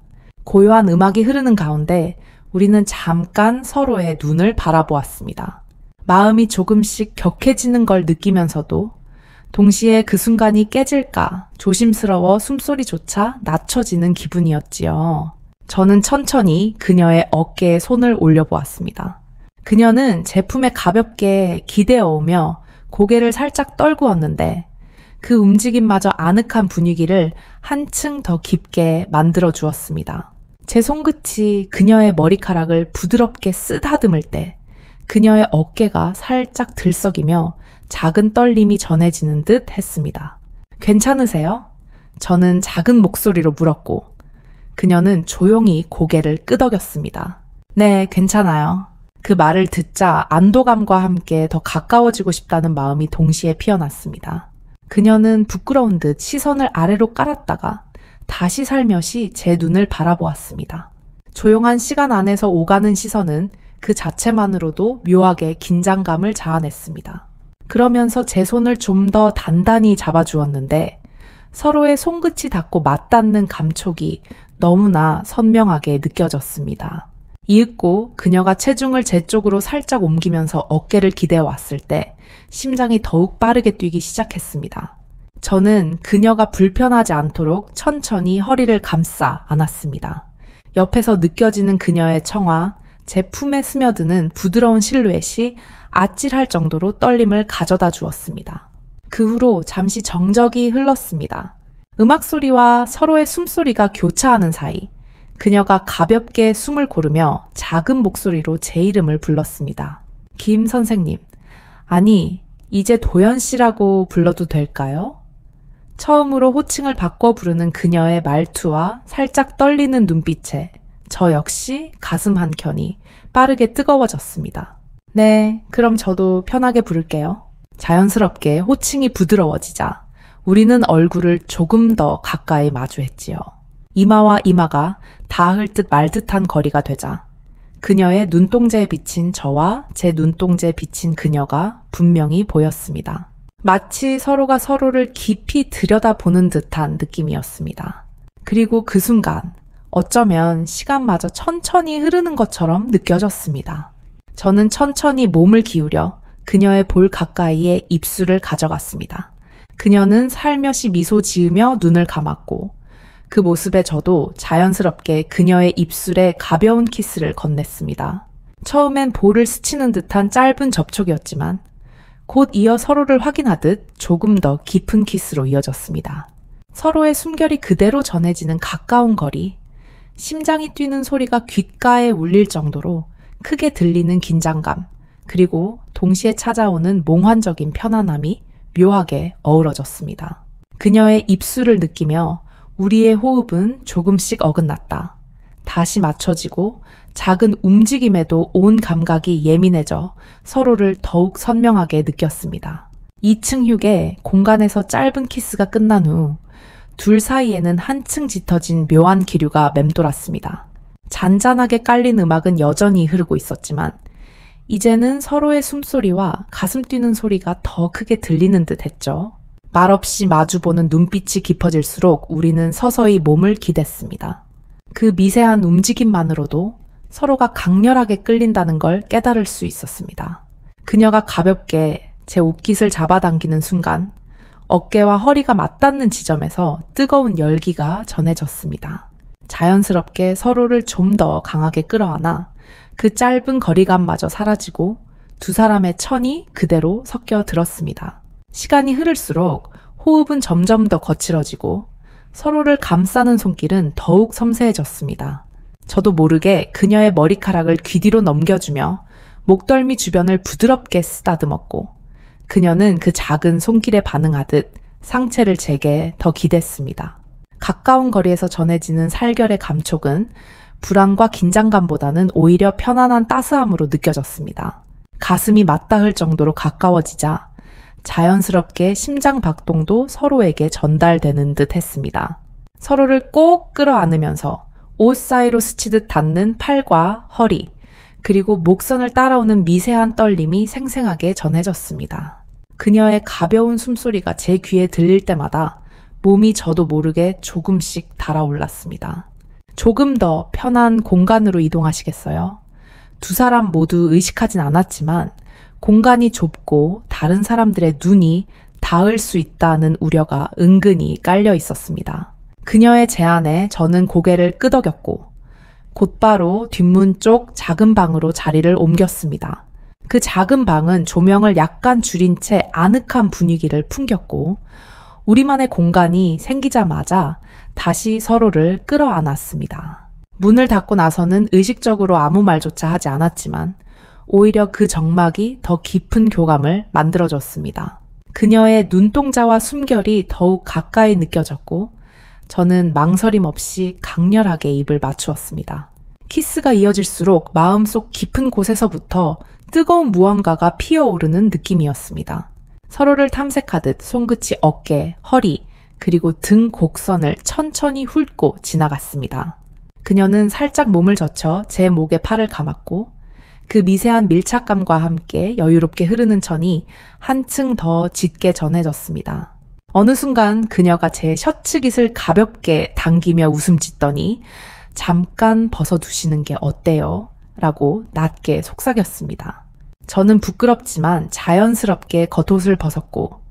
고요한 음악이 흐르는 가운데 우리는 잠깐 서로의 눈을 바라보았습니다. 마음이 조금씩 격해지는 걸 느끼면서도 동시에 그 순간이 깨질까 조심스러워 숨소리조차 낮춰지는 기분이었지요. 저는 천천히 그녀의 어깨에 손을 올려보았습니다. 그녀는 제 품에 가볍게 기대어오며 고개를 살짝 떨구었는데 그 움직임마저 아늑한 분위기를 한층 더 깊게 만들어 주었습니다. 제 손끝이 그녀의 머리카락을 부드럽게 쓰다듬을 때 그녀의 어깨가 살짝 들썩이며 작은 떨림이 전해지는 듯 했습니다. 괜찮으세요? 저는 작은 목소리로 물었고 그녀는 조용히 고개를 끄덕였습니다. 네, 괜찮아요. 그 말을 듣자 안도감과 함께 더 가까워지고 싶다는 마음이 동시에 피어났습니다. 그녀는 부끄러운 듯 시선을 아래로 깔았다가 다시 살며시 제 눈을 바라보았습니다. 조용한 시간 안에서 오가는 시선은 그 자체만으로도 묘하게 긴장감을 자아냈습니다. 그러면서 제 손을 좀 더 단단히 잡아주었는데 서로의 손끝이 닿고 맞닿는 감촉이 너무나 선명하게 느껴졌습니다. 이윽고 그녀가 체중을 제 쪽으로 살짝 옮기면서 어깨를 기대어 왔을 때 심장이 더욱 빠르게 뛰기 시작했습니다. 저는 그녀가 불편하지 않도록 천천히 허리를 감싸 안았습니다. 옆에서 느껴지는 그녀의 청아, 제 품에 스며드는 부드러운 실루엣이 아찔할 정도로 떨림을 가져다 주었습니다. 그 후로 잠시 정적이 흘렀습니다. 음악 소리와 서로의 숨소리가 교차하는 사이 그녀가 가볍게 숨을 고르며 작은 목소리로 제 이름을 불렀습니다. 김 선생님, 아니, 이제 도연 씨라고 불러도 될까요? 처음으로 호칭을 바꿔 부르는 그녀의 말투와 살짝 떨리는 눈빛에 저 역시 가슴 한켠이 빠르게 뜨거워졌습니다. 네, 그럼 저도 편하게 부를게요. 자연스럽게 호칭이 부드러워지자 우리는 얼굴을 조금 더 가까이 마주했지요. 이마와 이마가 닿을 듯 말 듯한 거리가 되자 그녀의 눈동자에 비친 저와 제 눈동자에 비친 그녀가 분명히 보였습니다. 마치 서로가 서로를 깊이 들여다보는 듯한 느낌이었습니다. 그리고 그 순간 어쩌면 시간마저 천천히 흐르는 것처럼 느껴졌습니다. 저는 천천히 몸을 기울여 그녀의 볼 가까이에 입술을 가져갔습니다. 그녀는 살며시 미소 지으며 눈을 감았고 그 모습에 저도 자연스럽게 그녀의 입술에 가벼운 키스를 건넸습니다. 처음엔 볼을 스치는 듯한 짧은 접촉이었지만 곧 이어 서로를 확인하듯 조금 더 깊은 키스로 이어졌습니다. 서로의 숨결이 그대로 전해지는 가까운 거리, 심장이 뛰는 소리가 귓가에 울릴 정도로 크게 들리는 긴장감, 그리고 동시에 찾아오는 몽환적인 편안함이 묘하게 어우러졌습니다. 그녀의 입술을 느끼며 우리의 호흡은 조금씩 어긋났다. 다시 맞춰지고 작은 움직임에도 온 감각이 예민해져 서로를 더욱 선명하게 느꼈습니다. 2층 휴게 공간에서 짧은 키스가 끝난 후 둘 사이에는 한층 짙어진 묘한 기류가 맴돌았습니다. 잔잔하게 깔린 음악은 여전히 흐르고 있었지만 이제는 서로의 숨소리와 가슴 뛰는 소리가 더 크게 들리는 듯 했죠. 말없이 마주보는 눈빛이 깊어질수록 우리는 서서히 몸을 기댔습니다. 그 미세한 움직임만으로도 서로가 강렬하게 끌린다는 걸 깨달을 수 있었습니다. 그녀가 가볍게 제 옷깃을 잡아당기는 순간 어깨와 허리가 맞닿는 지점에서 뜨거운 열기가 전해졌습니다. 자연스럽게 서로를 좀 더 강하게 끌어안아 그 짧은 거리감마저 사라지고 두 사람의 천이 그대로 섞여 들었습니다. 시간이 흐를수록 호흡은 점점 더 거칠어지고 서로를 감싸는 손길은 더욱 섬세해졌습니다. 저도 모르게 그녀의 머리카락을 귀 뒤로 넘겨주며 목덜미 주변을 부드럽게 쓰다듬었고 그녀는 그 작은 손길에 반응하듯 상체를 제게 더 기댔습니다. 가까운 거리에서 전해지는 살결의 감촉은 불안과 긴장감보다는 오히려 편안한 따스함으로 느껴졌습니다. 가슴이 맞닿을 정도로 가까워지자 자연스럽게 심장 박동도 서로에게 전달되는 듯 했습니다. 서로를 꼭 끌어안으면서 옷 사이로 스치듯 닿는 팔과 허리, 그리고 목선을 따라오는 미세한 떨림이 생생하게 전해졌습니다. 그녀의 가벼운 숨소리가 제 귀에 들릴 때마다 몸이 저도 모르게 조금씩 달아올랐습니다. 조금 더 편한 공간으로 이동하시겠어요? 두 사람 모두 의식하진 않았지만 공간이 좁고 다른 사람들의 눈이 닿을 수 있다는 우려가 은근히 깔려 있었습니다. 그녀의 제안에 저는 고개를 끄덕였고 곧바로 뒷문 쪽 작은 방으로 자리를 옮겼습니다. 그 작은 방은 조명을 약간 줄인 채 아늑한 분위기를 풍겼고 우리만의 공간이 생기자마자 다시 서로를 끌어안았습니다. 문을 닫고 나서는 의식적으로 아무 말조차 하지 않았지만 오히려 그 정막이 더 깊은 교감을 만들어줬습니다. 그녀의 눈동자와 숨결이 더욱 가까이 느껴졌고 저는 망설임 없이 강렬하게 입을 맞추었습니다. 키스가 이어질수록 마음속 깊은 곳에서부터 뜨거운 무언가가 피어오르는 느낌이었습니다. 서로를 탐색하듯 손끝이 어깨, 허리, 그리고 등 곡선을 천천히 훑고 지나갔습니다. 그녀는 살짝 몸을 젖혀 제 목에 팔을 감았고 그 미세한 밀착감과 함께 여유롭게 흐르는 천이 한층 더 짙게 전해졌습니다. 어느 순간 그녀가 제 셔츠깃을 가볍게 당기며 웃음 짓더니 잠깐 벗어두시는 게 어때요? 라고 낮게 속삭였습니다. 저는 부끄럽지만 자연스럽게 겉옷을 벗었고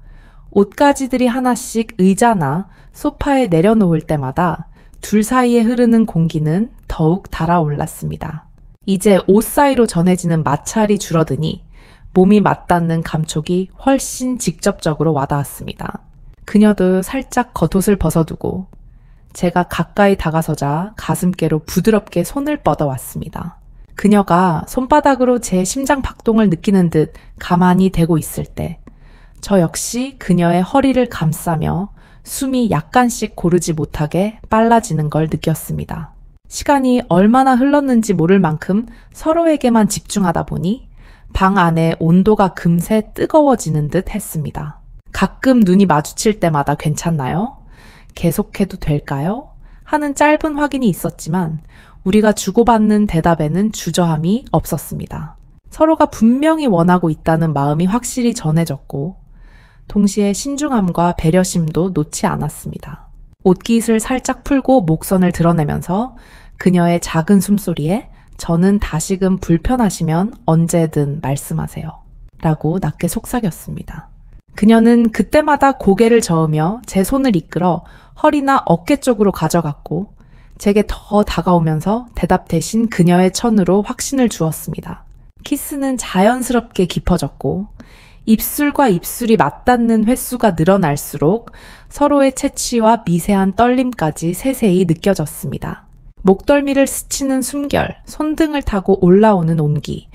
옷가지들이 하나씩 의자나 소파에 내려놓을 때마다 둘 사이에 흐르는 공기는 더욱 달아올랐습니다. 이제 옷 사이로 전해지는 마찰이 줄어드니 몸이 맞닿는 감촉이 훨씬 직접적으로 와닿았습니다. 그녀도 살짝 겉옷을 벗어두고 제가 가까이 다가서자 가슴께로 부드럽게 손을 뻗어왔습니다. 그녀가 손바닥으로 제 심장 박동을 느끼는 듯 가만히 대고 있을 때 저 역시 그녀의 허리를 감싸며 숨이 약간씩 고르지 못하게 빨라지는 걸 느꼈습니다. 시간이 얼마나 흘렀는지 모를 만큼 서로에게만 집중하다 보니 방 안의 온도가 금세 뜨거워지는 듯 했습니다. 가끔 눈이 마주칠 때마다 괜찮나요? 계속해도 될까요? 하는 짧은 확인이 있었지만 우리가 주고받는 대답에는 주저함이 없었습니다. 서로가 분명히 원하고 있다는 마음이 확실히 전해졌고 동시에 신중함과 배려심도 놓지 않았습니다. 옷깃을 살짝 풀고 목선을 드러내면서 그녀의 작은 숨소리에 저는 다시금 불편하시면 언제든 말씀하세요. 라고 낮게 속삭였습니다. 그녀는 그때마다 고개를 저으며 제 손을 이끌어 허리나 어깨 쪽으로 가져갔고 제게 더 다가오면서 대답 대신 그녀의 천으로 확신을 주었습니다. 키스는 자연스럽게 깊어졌고 입술과 입술이 맞닿는 횟수가 늘어날수록 서로의 채취와 미세한 떨림까지 세세히 느껴졌습니다. 목덜미를 스치는 숨결, 손등을 타고 올라오는 온기,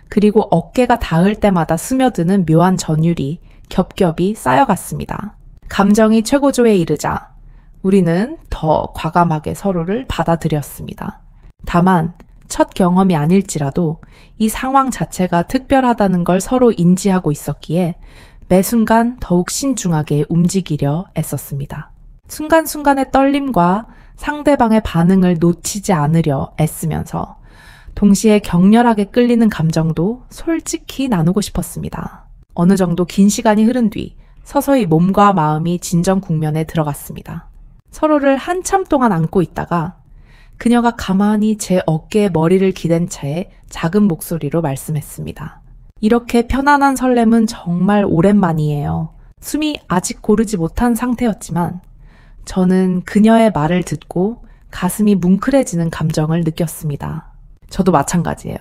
그리고 어깨가 닿을 때마다 스며드는 묘한 전율이 겹겹이 쌓여갔습니다. 감정이 최고조에 이르자 우리는 더 과감하게 서로를 받아들였습니다. 다만 첫 경험이 아닐지라도 이 상황 자체가 특별하다는 걸 서로 인지하고 있었기에 매 순간 더욱 신중하게 움직이려 애썼습니다. 순간순간의 떨림과 상대방의 반응을 놓치지 않으려 애쓰면서 동시에 격렬하게 끌리는 감정도 솔직히 나누고 싶었습니다. 어느 정도 긴 시간이 흐른 뒤 서서히 몸과 마음이 진정 국면에 들어갔습니다. 서로를 한참 동안 안고 있다가 그녀가 가만히 제 어깨에 머리를 기댄 채 작은 목소리로 말씀했습니다. 이렇게 편안한 설렘은 정말 오랜만이에요. 숨이 아직 고르지 못한 상태였지만 저는 그녀의 말을 듣고 가슴이 뭉클해지는 감정을 느꼈습니다. 저도 마찬가지예요.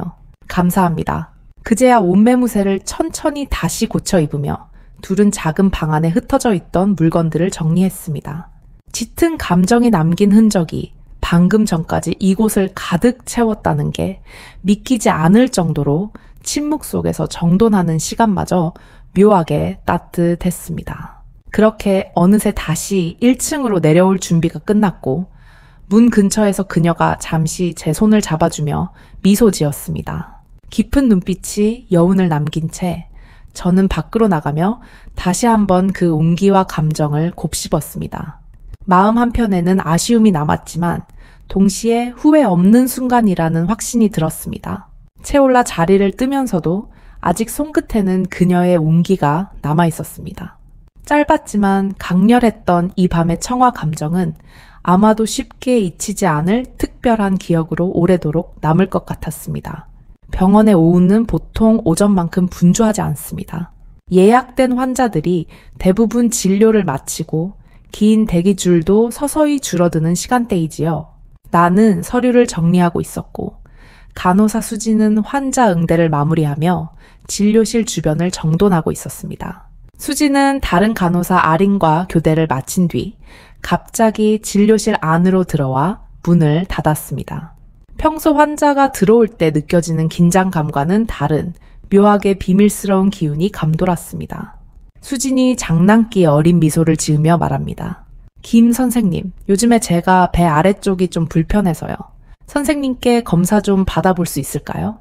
감사합니다. 그제야 옷매무새를 천천히 다시 고쳐 입으며 둘은 작은 방 안에 흩어져 있던 물건들을 정리했습니다. 짙은 감정이 남긴 흔적이 방금 전까지 이곳을 가득 채웠다는 게 믿기지 않을 정도로 침묵 속에서 정돈하는 시간마저 묘하게 따뜻했습니다. 그렇게 어느새 다시 1층으로 내려올 준비가 끝났고 문 근처에서 그녀가 잠시 제 손을 잡아주며 미소 지었습니다. 깊은 눈빛이 여운을 남긴 채 저는 밖으로 나가며 다시 한번 그 온기와 감정을 곱씹었습니다. 마음 한편에는 아쉬움이 남았지만 동시에 후회 없는 순간이라는 확신이 들었습니다. 채올라 자리를 뜨면서도 아직 손끝에는 그녀의 온기가 남아 있었습니다. 짧았지만 강렬했던 이 밤의 청아 감정은 아마도 쉽게 잊히지 않을 특별한 기억으로 오래도록 남을 것 같았습니다. 병원의 오후는 보통 오전만큼 분주하지 않습니다. 예약된 환자들이 대부분 진료를 마치고 긴 대기줄도 서서히 줄어드는 시간대이지요. 나는 서류를 정리하고 있었고 간호사 수지는 환자 응대를 마무리하며 진료실 주변을 정돈하고 있었습니다. 수지는 다른 간호사 아린과 교대를 마친 뒤 갑자기 진료실 안으로 들어와 문을 닫았습니다. 평소 환자가 들어올 때 느껴지는 긴장감과는 다른 묘하게 비밀스러운 기운이 감돌았습니다. 수진이 장난기 어린 미소를 지으며 말합니다. 김 선생님, 요즘에 제가 배 아래쪽이 좀 불편해서요. 선생님께 검사 좀 받아볼 수 있을까요?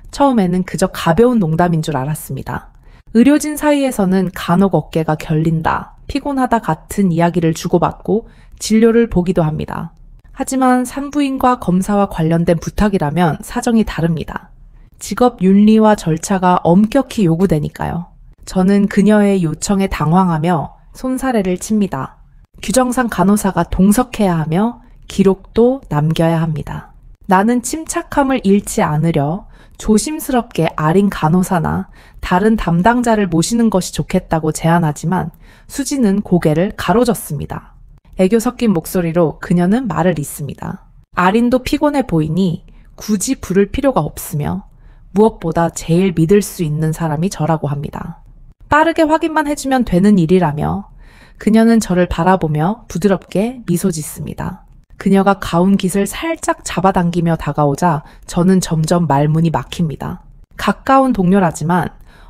처음에는 그저 가벼운 농담인 줄 알았습니다. 의료진 사이에서는 간혹 어깨가 결린다, 피곤하다 같은 이야기를 주고받고 진료를 보기도 합니다. 하지만 산부인과 검사와 관련된 부탁이라면 사정이 다릅니다. 직업 윤리와 절차가 엄격히 요구되니까요. 저는 그녀의 요청에 당황하며 손사래를 칩니다. 규정상 간호사가 동석해야 하며 기록도 남겨야 합니다. 나는 침착함을 잃지 않으려 조심스럽게 아린 간호사나 다른 담당자를 모시는 것이 좋겠다고 제안하지만 수지는 고개를 가로젓습니다. 애교 섞인 목소리로 그녀는 말을 잇습니다. 아린도 피곤해 보이니 굳이 부를 필요가 없으며 무엇보다 제일 믿을 수 있는 사람이 저라고 합니다. 빠르게 확인만 해주면 되는 일이라며 그녀는 저를 바라보며 부드럽게 미소 짓습니다. 그녀가 가운 깃을 살짝 잡아당기며 다가오자 저는 점점 말문이 막힙니다. 가까운 동료라지만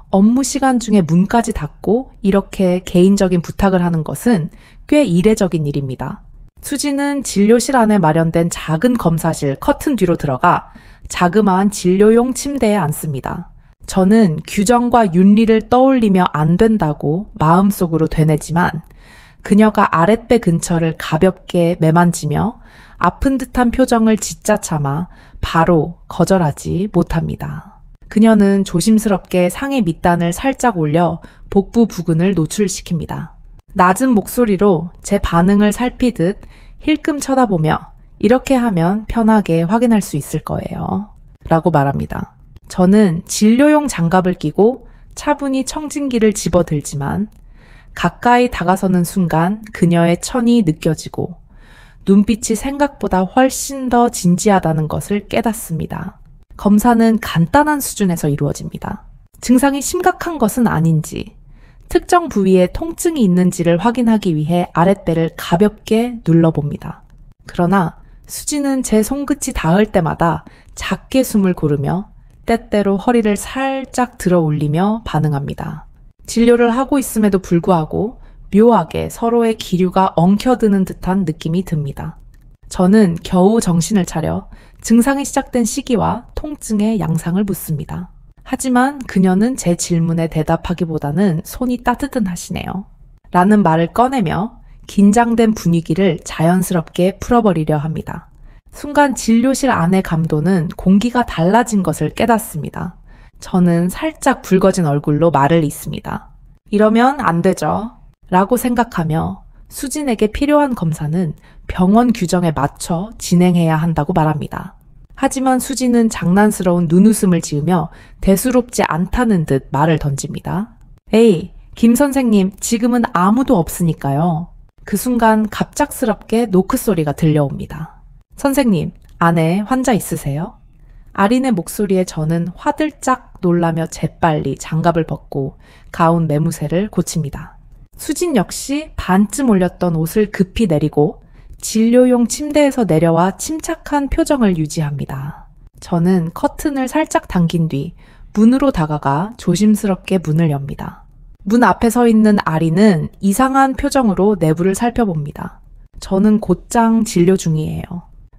업무 시간 중에 문까지 닫고 이렇게 개인적인 부탁을 하는 것은 꽤 이례적인 일입니다. 수지는 진료실 안에 마련된 작은 검사실 커튼 뒤로 들어가 자그마한 진료용 침대에 앉습니다. 저는 규정과 윤리를 떠올리며 안 된다고 마음속으로 되뇌지만 그녀가 아랫배 근처를 가볍게 매만지며 아픈 듯한 표정을 짓자 참아 바로 거절하지 못합니다. 그녀는 조심스럽게 상의 밑단을 살짝 올려 복부 부근을 노출시킵니다. 낮은 목소리로 제 반응을 살피듯 힐끔 쳐다보며 이렇게 하면 편하게 확인할 수 있을 거예요. 라고 말합니다. 저는 진료용 장갑을 끼고 차분히 청진기를 집어들지만 가까이 다가서는 순간 그녀의 천이 느껴지고 눈빛이 생각보다 훨씬 더 진지하다는 것을 깨닫습니다. 검사는 간단한 수준에서 이루어집니다. 증상이 심각한 것은 아닌지, 특정 부위에 통증이 있는지를 확인하기 위해 아랫배를 가볍게 눌러봅니다. 그러나 수지는 제 손끝이 닿을 때마다 작게 숨을 고르며 때때로 허리를 살짝 들어 올리며 반응합니다. 진료를 하고 있음에도 불구하고 묘하게 서로의 기류가 엉켜드는 듯한 느낌이 듭니다. 저는 겨우 정신을 차려 증상이 시작된 시기와 통증의 양상을 묻습니다. 하지만 그녀는 제 질문에 대답하기보다는 손이 따뜻하시네요. 라는 말을 꺼내며 긴장된 분위기를 자연스럽게 풀어버리려 합니다. 순간 진료실 안의 감도는 공기가 달라진 것을 깨닫습니다. 저는 살짝 붉어진 얼굴로 말을 잇습니다. 이러면 안 되죠. 라고 생각하며 수진에게 필요한 검사는 병원 규정에 맞춰 진행해야 한다고 말합니다. 하지만 수진은 장난스러운 눈웃음을 지으며 대수롭지 않다는 듯 말을 던집니다. 에이, 김 선생님, 지금은 아무도 없으니까요. 그 순간 갑작스럽게 노크 소리가 들려옵니다. 선생님, 안에 환자 있으세요? 아린의 목소리에 저는 화들짝 놀라며 재빨리 장갑을 벗고 가운 매무새를 고칩니다. 수진 역시 반쯤 올렸던 옷을 급히 내리고 진료용 침대에서 내려와 침착한 표정을 유지합니다. 저는 커튼을 살짝 당긴 뒤 문으로 다가가 조심스럽게 문을 엽니다. 문 앞에 서 있는 아린은 이상한 표정으로 내부를 살펴봅니다. 저는 곧장 진료 중이에요.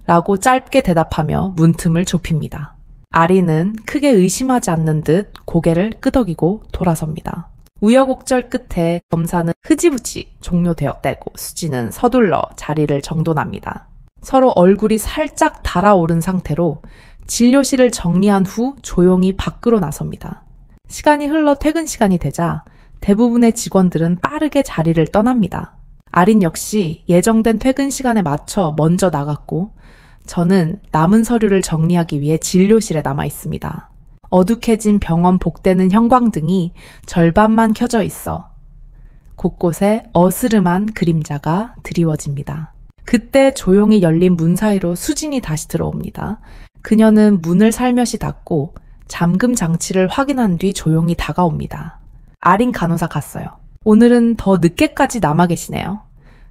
라고 짧게 대답하며 문틈을 좁힙니다. 아린은 크게 의심하지 않는 듯 고개를 끄덕이고 돌아섭니다. 우여곡절 끝에 검사는 흐지부지 종료되었다고 수지는 서둘러 자리를 정돈합니다. 서로 얼굴이 살짝 달아오른 상태로 진료실을 정리한 후 조용히 밖으로 나섭니다. 시간이 흘러 퇴근 시간이 되자 대부분의 직원들은 빠르게 자리를 떠납니다. 아린 역시 예정된 퇴근 시간에 맞춰 먼저 나갔고 저는 남은 서류를 정리하기 위해 진료실에 남아 있습니다. 어둑해진 병원 복대는 형광등이 절반만 켜져 있어 곳곳에 어스름한 그림자가 드리워집니다. 그때 조용히 열린 문 사이로 수진이 다시 들어옵니다. 그녀는 문을 살며시 닫고 잠금 장치를 확인한 뒤 조용히 다가옵니다. 아린 간호사 갔어요. 오늘은 더 늦게까지 남아 계시네요.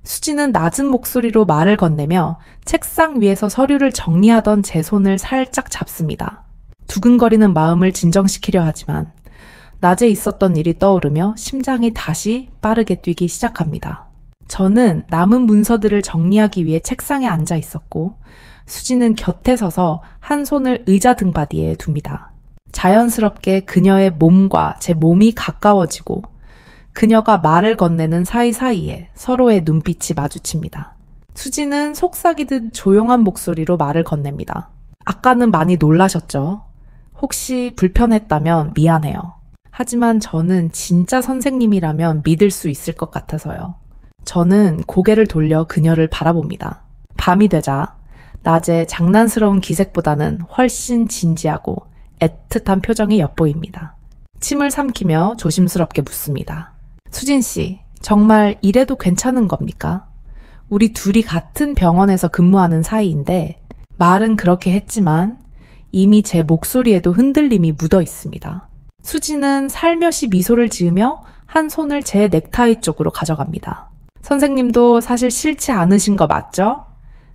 수지는 낮은 목소리로 말을 건네며 책상 위에서 서류를 정리하던 제 손을 살짝 잡습니다. 두근거리는 마음을 진정시키려 하지만 낮에 있었던 일이 떠오르며 심장이 다시 빠르게 뛰기 시작합니다. 저는 남은 문서들을 정리하기 위해 책상에 앉아 있었고 수지는 곁에 서서 한 손을 의자 등받이에 둡니다. 자연스럽게 그녀의 몸과 제 몸이 가까워지고 그녀가 말을 건네는 사이사이에 서로의 눈빛이 마주칩니다. 수지는 속삭이듯 조용한 목소리로 말을 건넵니다. 아까는 많이 놀라셨죠? 혹시 불편했다면 미안해요. 하지만 저는 진짜 선생님이라면 믿을 수 있을 것 같아서요. 저는 고개를 돌려 그녀를 바라봅니다. 밤이 되자 낮에 장난스러운 기색보다는 훨씬 진지하고 애틋한 표정이 엿보입니다. 침을 삼키며 조심스럽게 묻습니다. 수진 씨, 정말 이래도 괜찮은 겁니까? 우리 둘이 같은 병원에서 근무하는 사이인데 말은 그렇게 했지만 이미 제 목소리에도 흔들림이 묻어 있습니다. 수지는 살며시 미소를 지으며 한 손을 제 넥타이 쪽으로 가져갑니다. 선생님도 사실 싫지 않으신 거 맞죠?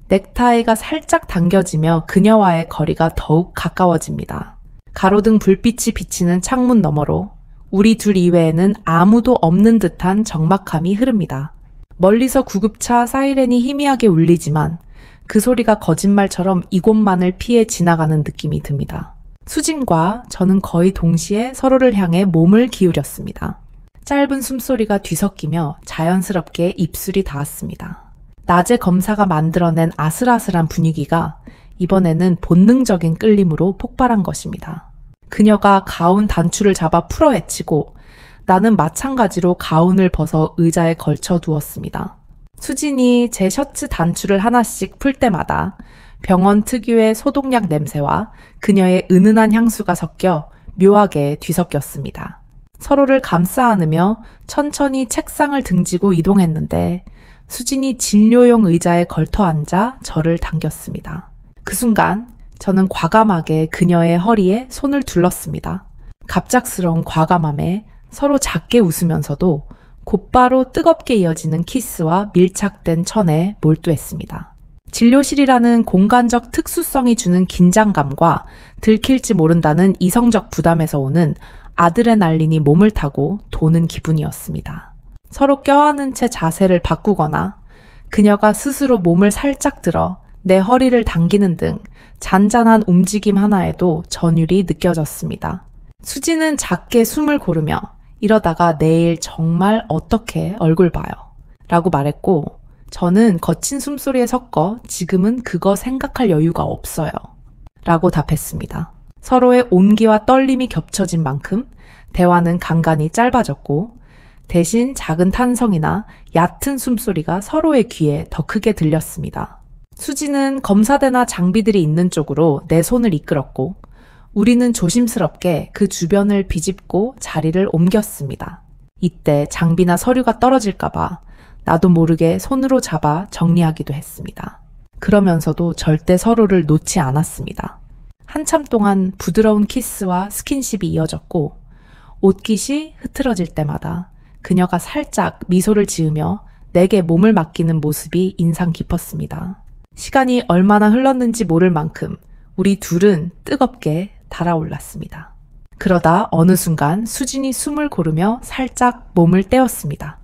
넥타이가 살짝 당겨지며 그녀와의 거리가 더욱 가까워집니다. 가로등 불빛이 비치는 창문 너머로 우리 둘 이외에는 아무도 없는 듯한 적막함이 흐릅니다. 멀리서 구급차 사이렌이 희미하게 울리지만 그 소리가 거짓말처럼 이곳만을 피해 지나가는 느낌이 듭니다. 수진과 저는 거의 동시에 서로를 향해 몸을 기울였습니다. 짧은 숨소리가 뒤섞이며 자연스럽게 입술이 닿았습니다. 낮에 검사가 만들어낸 아슬아슬한 분위기가 이번에는 본능적인 끌림으로 폭발한 것입니다. 그녀가 가운 단추를 잡아 풀어헤치고 나는 마찬가지로 가운을 벗어 의자에 걸쳐 두었습니다. 수진이 제 셔츠 단추를 하나씩 풀 때마다 병원 특유의 소독약 냄새와 그녀의 은은한 향수가 섞여 묘하게 뒤섞였습니다. 서로를 감싸 안으며 천천히 책상을 등지고 이동했는데 수진이 진료용 의자에 걸터 앉아 저를 당겼습니다. 그 순간 저는 과감하게 그녀의 허리에 손을 둘렀습니다. 갑작스러운 과감함에 서로 작게 웃으면서도 곧바로 뜨겁게 이어지는 키스와 밀착된 천에 몰두했습니다. 진료실이라는 공간적 특수성이 주는 긴장감과 들킬지 모른다는 이성적 부담에서 오는 아드레날린이 몸을 타고 도는 기분이었습니다. 서로 껴안은 채 자세를 바꾸거나 그녀가 스스로 몸을 살짝 들어 내 허리를 당기는 등 잔잔한 움직임 하나에도 전율이 느껴졌습니다. 수지는 작게 숨을 고르며 이러다가 내일 정말 어떻게 얼굴 봐요 라고 말했고 저는 거친 숨소리에 섞어 지금은 그거 생각할 여유가 없어요 라고 답했습니다. 서로의 온기와 떨림이 겹쳐진 만큼 대화는 간간히 짧아졌고 대신 작은 탄성이나 얕은 숨소리가 서로의 귀에 더 크게 들렸습니다. 수지는 검사대나 장비들이 있는 쪽으로 내 손을 이끌었고 우리는 조심스럽게 그 주변을 비집고 자리를 옮겼습니다. 이때 장비나 서류가 떨어질까봐 나도 모르게 손으로 잡아 정리하기도 했습니다. 그러면서도 절대 서로를 놓지 않았습니다. 한참 동안 부드러운 키스와 스킨십이 이어졌고 옷깃이 흐트러질 때마다 그녀가 살짝 미소를 지으며 내게 몸을 맡기는 모습이 인상 깊었습니다. 시간이 얼마나 흘렀는지 모를 만큼 우리 둘은 뜨겁게 달아올랐습니다. 그러다 어느 순간 수진이 숨을 고르며 살짝 몸을 떼었습니다.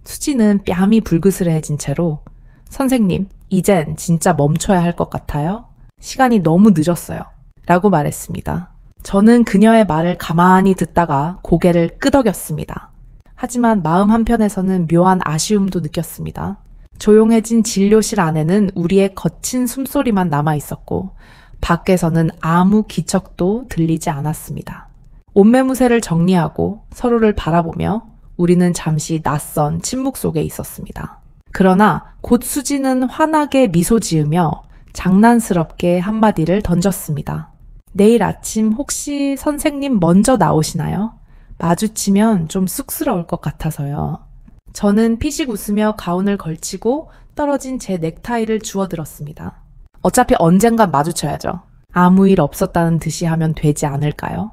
수진은 뺨이 불그스레해진 채로 선생님, 이젠 진짜 멈춰야 할 것 같아요. 시간이 너무 늦었어요. 라고 말했습니다. 저는 그녀의 말을 가만히 듣다가 고개를 끄덕였습니다. 하지만 마음 한편에서는 묘한 아쉬움도 느꼈습니다. 조용해진 진료실 안에는 우리의 거친 숨소리만 남아 있었고 밖에서는 아무 기척도 들리지 않았습니다. 옷매무새를 정리하고 서로를 바라보며 우리는 잠시 낯선 침묵 속에 있었습니다. 그러나 곧 수지는 환하게 미소 지으며 장난스럽게 한마디를 던졌습니다. 내일 아침 혹시 선생님 먼저 나오시나요? 마주치면 좀 쑥스러울 것 같아서요. 저는 피식 웃으며 가운을 걸치고 떨어진 제 넥타이를 주워들었습니다. 어차피 언젠간 마주쳐야죠. 아무 일 없었다는 듯이 하면 되지 않을까요?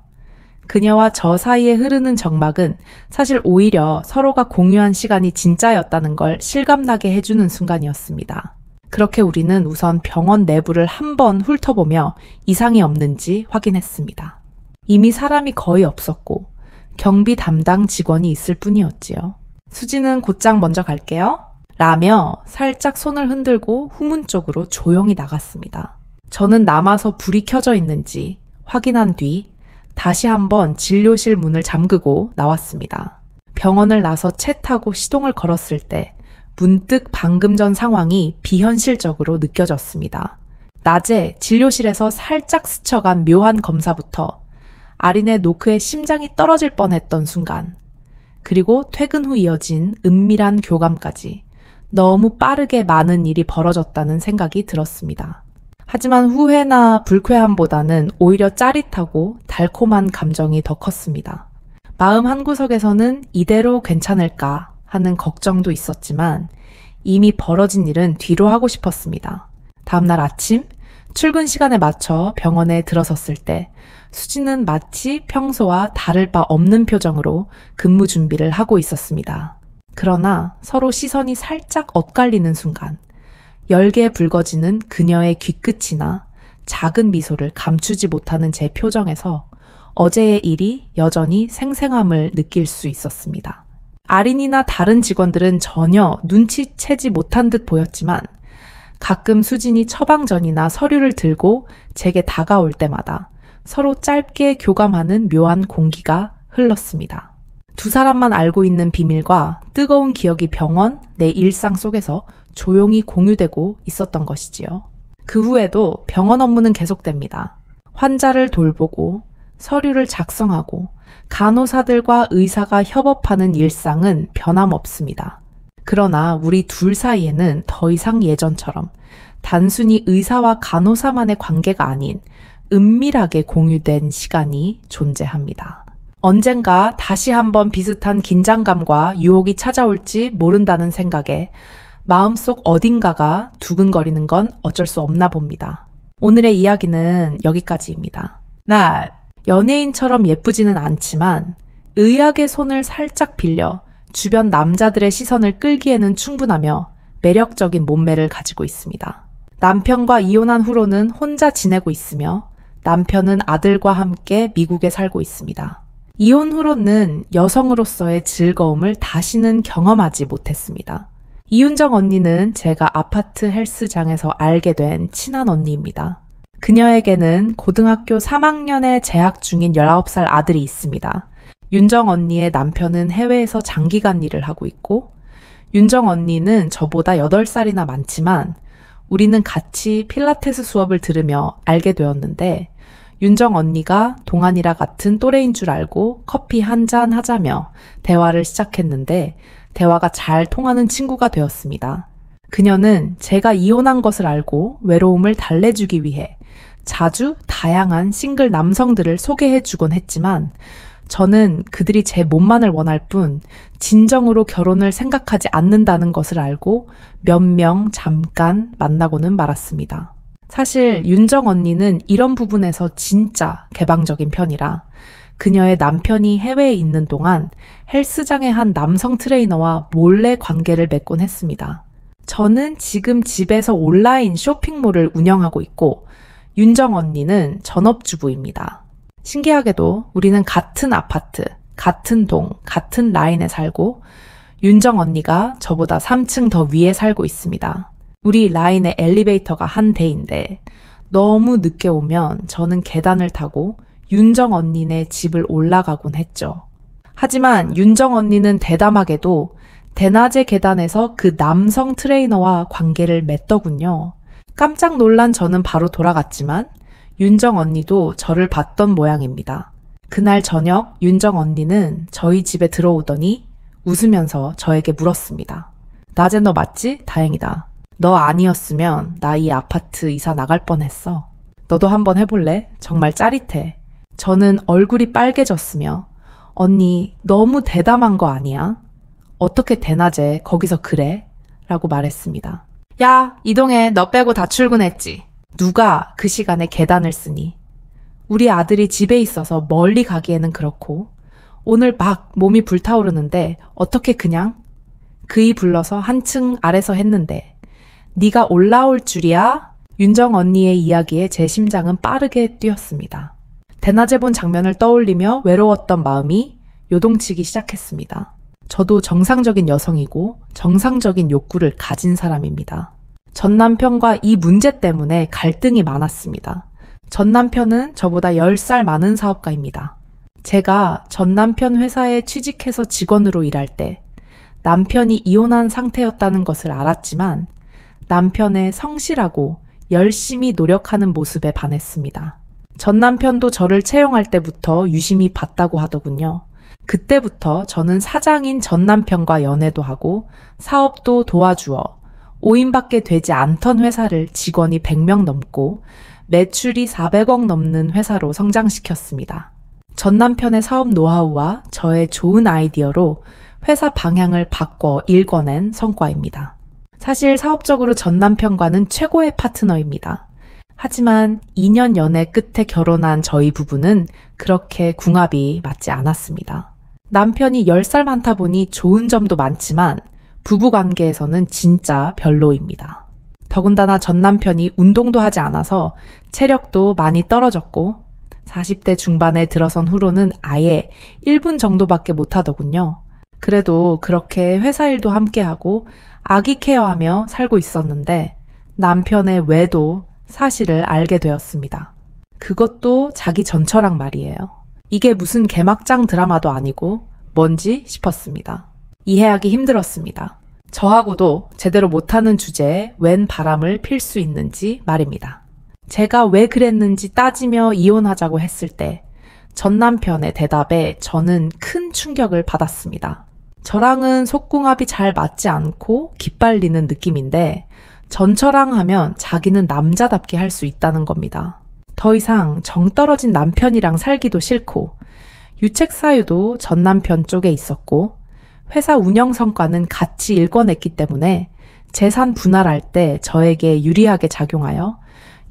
그녀와 저 사이에 흐르는 정막은 사실 오히려 서로가 공유한 시간이 진짜였다는 걸 실감나게 해주는 순간이었습니다. 그렇게 우리는 우선 병원 내부를 한번 훑어보며 이상이 없는지 확인했습니다. 이미 사람이 거의 없었고 경비 담당 직원이 있을 뿐이었지요. 수지는 곧장 먼저 갈게요. 라며 살짝 손을 흔들고 후문 쪽으로 조용히 나갔습니다. 저는 남아서 불이 켜져 있는지 확인한 뒤 다시 한번 진료실 문을 잠그고 나왔습니다. 병원을 나서 차 타고 시동을 걸었을 때 문득 방금 전 상황이 비현실적으로 느껴졌습니다. 낮에 진료실에서 살짝 스쳐간 묘한 검사부터 아린의 노크에 심장이 떨어질 뻔했던 순간, 그리고 퇴근 후 이어진 은밀한 교감까지 너무 빠르게 많은 일이 벌어졌다는 생각이 들었습니다. 하지만 후회나 불쾌함보다는 오히려 짜릿하고 달콤한 감정이 더 컸습니다. 마음 한구석에서는 이대로 괜찮을까 하는 걱정도 있었지만 이미 벌어진 일은 뒤로 하고 싶었습니다. 다음날 아침 출근 시간에 맞춰 병원에 들어섰을 때 수지는 마치 평소와 다를 바 없는 표정으로 근무 준비를 하고 있었습니다. 그러나 서로 시선이 살짝 엇갈리는 순간 열게 붉어지는 그녀의 귀끝이나 작은 미소를 감추지 못하는 제 표정에서 어제의 일이 여전히 생생함을 느낄 수 있었습니다. 아린이나 다른 직원들은 전혀 눈치채지 못한 듯 보였지만 가끔 수진이 처방전이나 서류를 들고 제게 다가올 때마다 서로 짧게 교감하는 묘한 공기가 흘렀습니다. 두 사람만 알고 있는 비밀과 뜨거운 기억이 병원, 내 일상 속에서 조용히 공유되고 있었던 것이지요. 그 후에도 병원 업무는 계속됩니다. 환자를 돌보고 서류를 작성하고 간호사들과 의사가 협업하는 일상은 변함없습니다. 그러나 우리 둘 사이에는 더 이상 예전처럼 단순히 의사와 간호사만의 관계가 아닌 은밀하게 공유된 시간이 존재합니다. 언젠가 다시 한번 비슷한 긴장감과 유혹이 찾아올지 모른다는 생각에 마음속 어딘가가 두근거리는 건 어쩔 수 없나 봅니다. 오늘의 이야기는 여기까지입니다. 나 연예인처럼 예쁘지는 않지만 의학의 손을 살짝 빌려 주변 남자들의 시선을 끌기에는 충분하며 매력적인 몸매를 가지고 있습니다. 남편과 이혼한 후로는 혼자 지내고 있으며 남편은 아들과 함께 미국에 살고 있습니다. 이혼 후로는 여성으로서의 즐거움을 다시는 경험하지 못했습니다. 이윤정 언니는 제가 아파트 헬스장에서 알게 된 친한 언니입니다. 그녀에게는 고등학교 3학년에 재학 중인 19살 아들이 있습니다. 윤정 언니의 남편은 해외에서 장기간 일을 하고 있고 윤정 언니는 저보다 8살이나 많지만 우리는 같이 필라테스 수업을 들으며 알게 되었는데 윤정 언니가 동안이라 같은 또래인 줄 알고 커피 한 잔 하자며 대화를 시작했는데 대화가 잘 통하는 친구가 되었습니다. 그녀는 제가 이혼한 것을 알고 외로움을 달래주기 위해 자주 다양한 싱글 남성들을 소개해주곤 했지만 저는 그들이 제 몸만을 원할 뿐 진정으로 결혼을 생각하지 않는다는 것을 알고 몇 명 잠깐 만나고는 말았습니다. 사실 윤정 언니는 이런 부분에서 진짜 개방적인 편이라 그녀의 남편이 해외에 있는 동안 헬스장의 한 남성 트레이너와 몰래 관계를 맺곤 했습니다. 저는 지금 집에서 온라인 쇼핑몰을 운영하고 있고 윤정 언니는 전업주부입니다. 신기하게도 우리는 같은 아파트, 같은 동, 같은 라인에 살고 윤정 언니가 저보다 3층 더 위에 살고 있습니다. 우리 라인에 엘리베이터가 한 대인데 너무 늦게 오면 저는 계단을 타고 윤정 언니네 집을 올라가곤 했죠. 하지만 윤정 언니는 대담하게도 대낮에 계단에서 그 남성 트레이너와 관계를 맺더군요. 깜짝 놀란 저는 바로 돌아갔지만 윤정 언니도 저를 봤던 모양입니다. 그날 저녁 윤정 언니는 저희 집에 들어오더니 웃으면서 저에게 물었습니다. 낮에 너 맞지? 다행이다. 너 아니었으면 나 이 아파트 이사 나갈 뻔했어. 너도 한번 해볼래? 정말 짜릿해. 저는 얼굴이 빨개졌으며 언니 너무 대담한 거 아니야? 어떻게 대낮에 거기서 그래? 라고 말했습니다. 야, 이동해. 너 빼고 다 출근했지. 누가 그 시간에 계단을 쓰니? 우리 아들이 집에 있어서 멀리 가기에는 그렇고 오늘 막 몸이 불타오르는데 어떻게 그냥? 그이 불러서 한층 아래서 했는데 네가 올라올 줄이야? 윤정 언니의 이야기에 제 심장은 빠르게 뛰었습니다. 대낮에 본 장면을 떠올리며 외로웠던 마음이 요동치기 시작했습니다. 저도 정상적인 여성이고 정상적인 욕구를 가진 사람입니다. 전 남편과 이 문제 때문에 갈등이 많았습니다. 전 남편은 저보다 10살 많은 사업가입니다. 제가 전 남편 회사에 취직해서 직원으로 일할 때 남편이 이혼한 상태였다는 것을 알았지만 남편의 성실하고 열심히 노력하는 모습에 반했습니다. 전 남편도 저를 채용할 때부터 유심히 봤다고 하더군요. 그때부터 저는 사장인 전 남편과 연애도 하고 사업도 도와주어 5인밖에 되지 않던 회사를 직원이 100명 넘고 매출이 400억 넘는 회사로 성장시켰습니다. 전 남편의 사업 노하우와 저의 좋은 아이디어로 회사 방향을 바꿔 일궈낸 성과입니다. 사실 사업적으로 전 남편과는 최고의 파트너입니다. 하지만 2년 연애 끝에 결혼한 저희 부부는 그렇게 궁합이 맞지 않았습니다. 남편이 10살 많다 보니 좋은 점도 많지만 부부관계에서는 진짜 별로입니다. 더군다나 전 남편이 운동도 하지 않아서 체력도 많이 떨어졌고 40대 중반에 들어선 후로는 아예 1분 정도밖에 못하더군요. 그래도 그렇게 회사 일도 함께하고 아기 케어하며 살고 있었는데 남편의 외도 사실을 알게 되었습니다. 그것도 자기 전처랑 말이에요. 이게 무슨 개막장 드라마도 아니고 뭔지 싶었습니다. 이해하기 힘들었습니다. 저하고도 제대로 못하는 주제에 웬 바람을 필 수 있는지 말입니다. 제가 왜 그랬는지 따지며 이혼하자고 했을 때 전 남편의 대답에 저는 큰 충격을 받았습니다. 저랑은 속궁합이 잘 맞지 않고 기빨리는 느낌인데 전처랑 하면 자기는 남자답게 할 수 있다는 겁니다. 더 이상 정 떨어진 남편이랑 살기도 싫고 유책 사유도 전 남편 쪽에 있었고 회사 운영 성과는 같이 일궈냈기 때문에 재산 분할할 때 저에게 유리하게 작용하여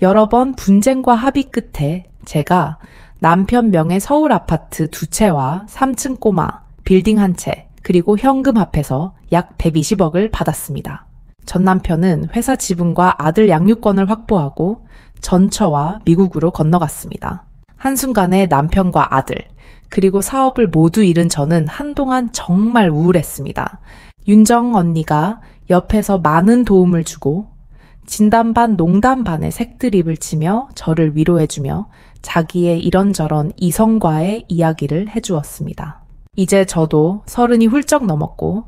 여러 번 분쟁과 합의 끝에 제가 남편 명의 서울 아파트 2채와 3층 꼬마, 빌딩 1채, 그리고 현금 합해서 약 120억을 받았습니다. 전 남편은 회사 지분과 아들 양육권을 확보하고 전처와 미국으로 건너갔습니다. 한순간에 남편과 아들, 그리고 사업을 모두 잃은 저는 한동안 정말 우울했습니다. 윤정 언니가 옆에서 많은 도움을 주고 진담 반 농담 반의 색드립을 치며 저를 위로해주며 자기의 이런저런 이성과의 이야기를 해주었습니다. 이제 저도 30이 훌쩍 넘었고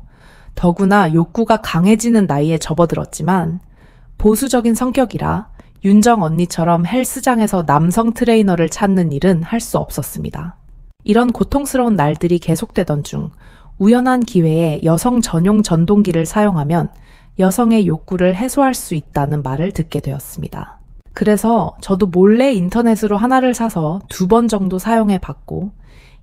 더구나 욕구가 강해지는 나이에 접어들었지만 보수적인 성격이라 윤정 언니처럼 헬스장에서 남성 트레이너를 찾는 일은 할 수 없었습니다. 이런 고통스러운 날들이 계속되던 중 우연한 기회에 여성 전용 전동기를 사용하면 여성의 욕구를 해소할 수 있다는 말을 듣게 되었습니다. 그래서 저도 몰래 인터넷으로 하나를 사서 2번 정도 사용해 봤고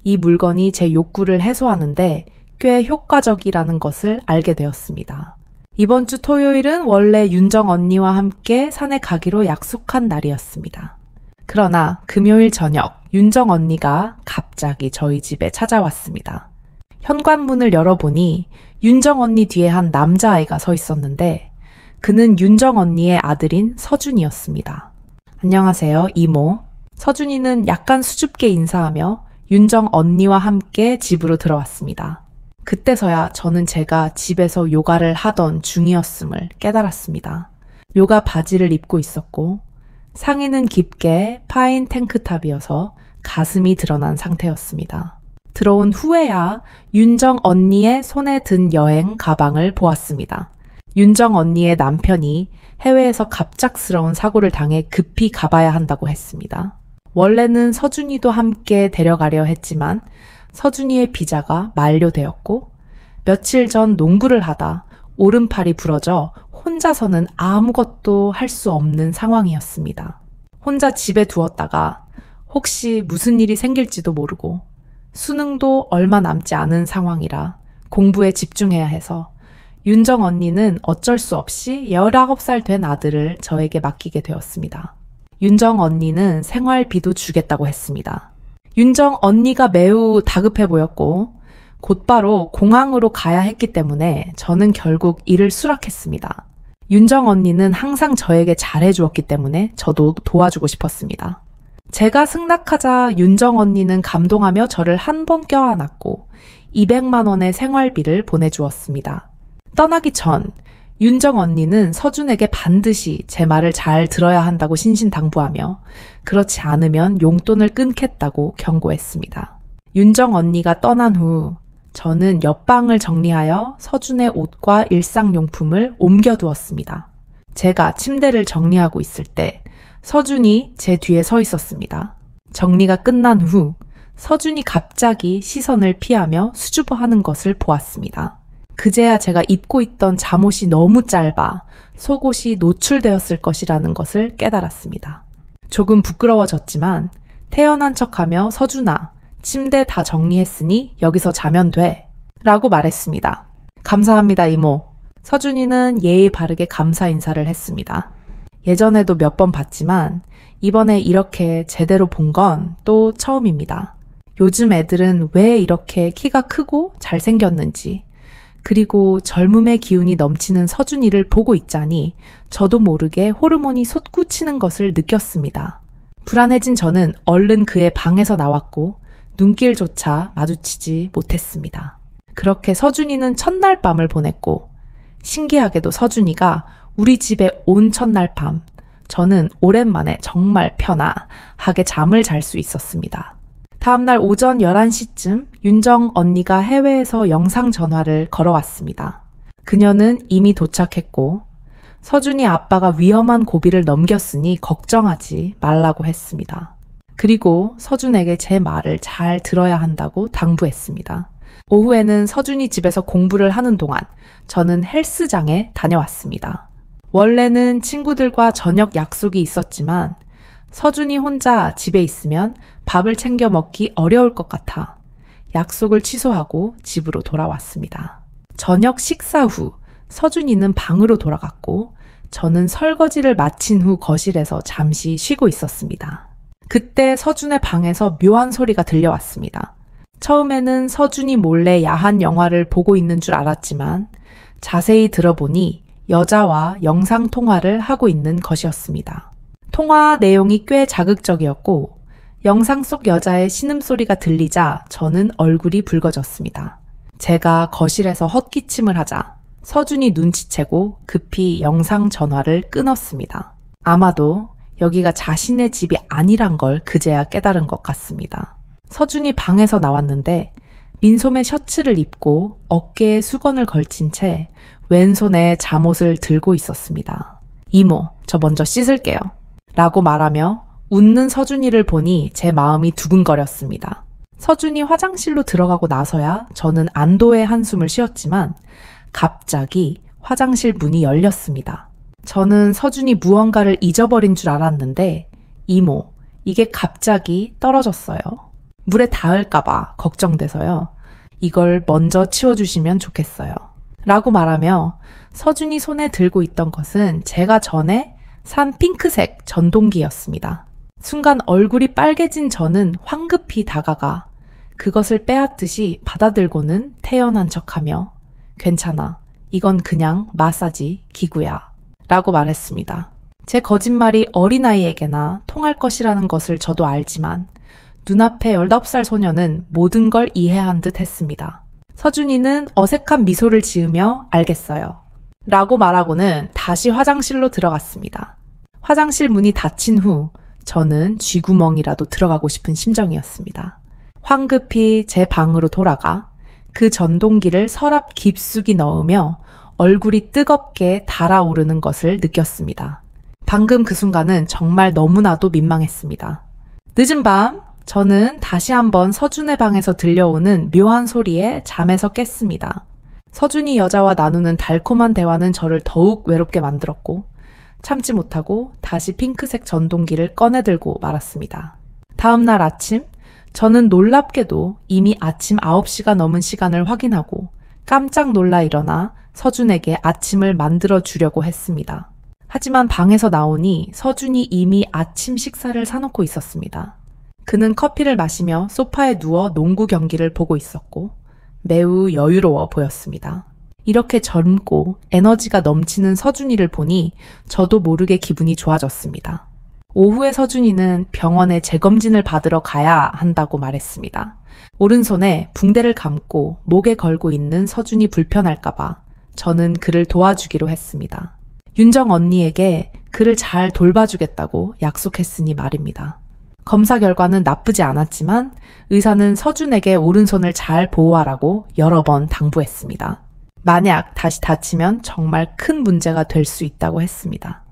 이 물건이 제 욕구를 해소하는데 꽤 효과적이라는 것을 알게 되었습니다. 이번 주 토요일은 원래 윤정 언니와 함께 산에 가기로 약속한 날이었습니다. 그러나 금요일 저녁 윤정 언니가 갑자기 저희 집에 찾아왔습니다. 현관문을 열어보니 윤정 언니 뒤에 한 남자아이가 서 있었는데 그는 윤정 언니의 아들인 서준이었습니다. 안녕하세요, 이모. 서준이는 약간 수줍게 인사하며 윤정 언니와 함께 집으로 들어왔습니다. 그때서야 저는 제가 집에서 요가를 하던 중이었음을 깨달았습니다. 요가 바지를 입고 있었고 상의는 깊게 파인 탱크탑이어서 가슴이 드러난 상태였습니다. 들어온 후에야 윤정 언니의 손에 든 여행 가방을 보았습니다. 윤정 언니의 남편이 해외에서 갑작스러운 사고를 당해 급히 가봐야 한다고 했습니다. 원래는 서준이도 함께 데려가려 했지만 서준이의 비자가 만료되었고 며칠 전 농구를 하다 오른팔이 부러져 혼자서는 아무것도 할 수 없는 상황이었습니다. 혼자 집에 두었다가 혹시 무슨 일이 생길지도 모르고 수능도 얼마 남지 않은 상황이라 공부에 집중해야 해서 윤정 언니는 어쩔 수 없이 19살 된 아들을 저에게 맡기게 되었습니다. 윤정 언니는 생활비도 주겠다고 했습니다. 윤정 언니가 매우 다급해 보였고 곧바로 공항으로 가야 했기 때문에 저는 결국 일을 수락했습니다. 윤정 언니는 항상 저에게 잘해주었기 때문에 저도 도와주고 싶었습니다. 제가 승낙하자 윤정 언니는 감동하며 저를 한 번 껴안았고 200만 원의 생활비를 보내주었습니다. 떠나기 전 윤정 언니는 서준에게 반드시 제 말을 잘 들어야 한다고 신신당부하며 그렇지 않으면 용돈을 끊겠다고 경고했습니다. 윤정 언니가 떠난 후 저는 옆방을 정리하여 서준의 옷과 일상용품을 옮겨두었습니다. 제가 침대를 정리하고 있을 때 서준이 제 뒤에 서 있었습니다. 정리가 끝난 후 서준이 갑자기 시선을 피하며 수줍어하는 것을 보았습니다. 그제야 제가 입고 있던 잠옷이 너무 짧아 속옷이 노출되었을 것이라는 것을 깨달았습니다. 조금 부끄러워졌지만 태연한 척하며 서준아, 침대 다 정리했으니 여기서 자면 돼 라고 말했습니다. 감사합니다, 이모. 서준이는 예의 바르게 감사 인사를 했습니다. 예전에도 몇 번 봤지만 이번에 이렇게 제대로 본 건 또 처음입니다. 요즘 애들은 왜 이렇게 키가 크고 잘생겼는지 그리고 젊음의 기운이 넘치는 서준이를 보고 있자니 저도 모르게 호르몬이 솟구치는 것을 느꼈습니다. 불안해진 저는 얼른 그의 방에서 나왔고 눈길조차 마주치지 못했습니다. 그렇게 서준이는 첫날 밤을 보냈고, 신기하게도 서준이가 우리 집에 온 첫날 밤, 저는 오랜만에 정말 편하게 잠을 잘 수 있었습니다. 다음날 오전 11시쯤 윤정 언니가 해외에서 영상 전화를 걸어왔습니다. 그녀는 이미 도착했고 서준이 아빠가 위험한 고비를 넘겼으니 걱정하지 말라고 했습니다. 그리고 서준에게 제 말을 잘 들어야 한다고 당부했습니다. 오후에는 서준이 집에서 공부를 하는 동안 저는 헬스장에 다녀왔습니다. 원래는 친구들과 저녁 약속이 있었지만 서준이 혼자 집에 있으면 밥을 챙겨 먹기 어려울 것 같아 약속을 취소하고 집으로 돌아왔습니다. 저녁 식사 후 서준이는 방으로 돌아갔고 저는 설거지를 마친 후 거실에서 잠시 쉬고 있었습니다. 그때 서준의 방에서 묘한 소리가 들려왔습니다. 처음에는 서준이 몰래 야한 영화를 보고 있는 줄 알았지만 자세히 들어보니 여자와 영상 통화를 하고 있는 것이었습니다. 통화 내용이 꽤 자극적이었고 영상 속 여자의 신음소리가 들리자 저는 얼굴이 붉어졌습니다. 제가 거실에서 헛기침을 하자 서준이 눈치채고 급히 영상 전화를 끊었습니다. 아마도 여기가 자신의 집이 아니란 걸 그제야 깨달은 것 같습니다. 서준이 방에서 나왔는데 민소매 셔츠를 입고 어깨에 수건을 걸친 채 왼손에 잠옷을 들고 있었습니다. 이모, 저 먼저 씻을게요. 라고 말하며 웃는 서준이를 보니 제 마음이 두근거렸습니다. 서준이 화장실로 들어가고 나서야 저는 안도의 한숨을 쉬었지만 갑자기 화장실 문이 열렸습니다. 저는 서준이 무언가를 잊어버린 줄 알았는데 이모, 이게 갑자기 떨어졌어요. 물에 닿을까봐 걱정돼서요. 이걸 먼저 치워주시면 좋겠어요. 라고 말하며 서준이 손에 들고 있던 것은 제가 전에 산 핑크색 전동기였습니다. 순간 얼굴이 빨개진 저는 황급히 다가가 그것을 빼앗듯이 받아들고는 태연한 척하며 괜찮아, 이건 그냥 마사지 기구야 라고 말했습니다. 제 거짓말이 어린아이에게나 통할 것이라는 것을 저도 알지만 눈앞의 19살 소녀는 모든 걸 이해한 듯 했습니다. 서준이는 어색한 미소를 지으며 알겠어요 라고 말하고는 다시 화장실로 들어갔습니다. 화장실 문이 닫힌 후 저는 쥐구멍이라도 들어가고 싶은 심정이었습니다. 황급히 제 방으로 돌아가 그 전동기를 서랍 깊숙이 넣으며 얼굴이 뜨겁게 달아오르는 것을 느꼈습니다. 방금 그 순간은 정말 너무나도 민망했습니다. 늦은 밤 저는 다시 한번 서준의 방에서 들려오는 묘한 소리에 잠에서 깼습니다. 서준이 여자와 나누는 달콤한 대화는 저를 더욱 외롭게 만들었고 참지 못하고 다시 핑크색 전동기를 꺼내들고 말았습니다. 다음 날 아침 저는 놀랍게도 이미 아침 9시가 넘은 시간을 확인하고 깜짝 놀라 일어나 서준에게 아침을 만들어 주려고 했습니다. 하지만 방에서 나오니 서준이 이미 아침 식사를 사놓고 있었습니다. 그는 커피를 마시며 소파에 누워 농구 경기를 보고 있었고 매우 여유로워 보였습니다. 이렇게 젊고 에너지가 넘치는 서준이를 보니 저도 모르게 기분이 좋아졌습니다. 오후에 서준이는 병원에 재검진을 받으러 가야 한다고 말했습니다. 오른손에 붕대를 감고 목에 걸고 있는 서준이 불편할까봐 저는 그를 도와주기로 했습니다. 윤정 언니에게 그를 잘 돌봐주겠다고 약속했으니 말입니다. 검사 결과는 나쁘지 않았지만 의사는 서준에게 오른손을 잘 보호하라고 여러 번 당부했습니다. 만약 다시 다치면 정말 큰 문제가 될 수 있다고 했습니다.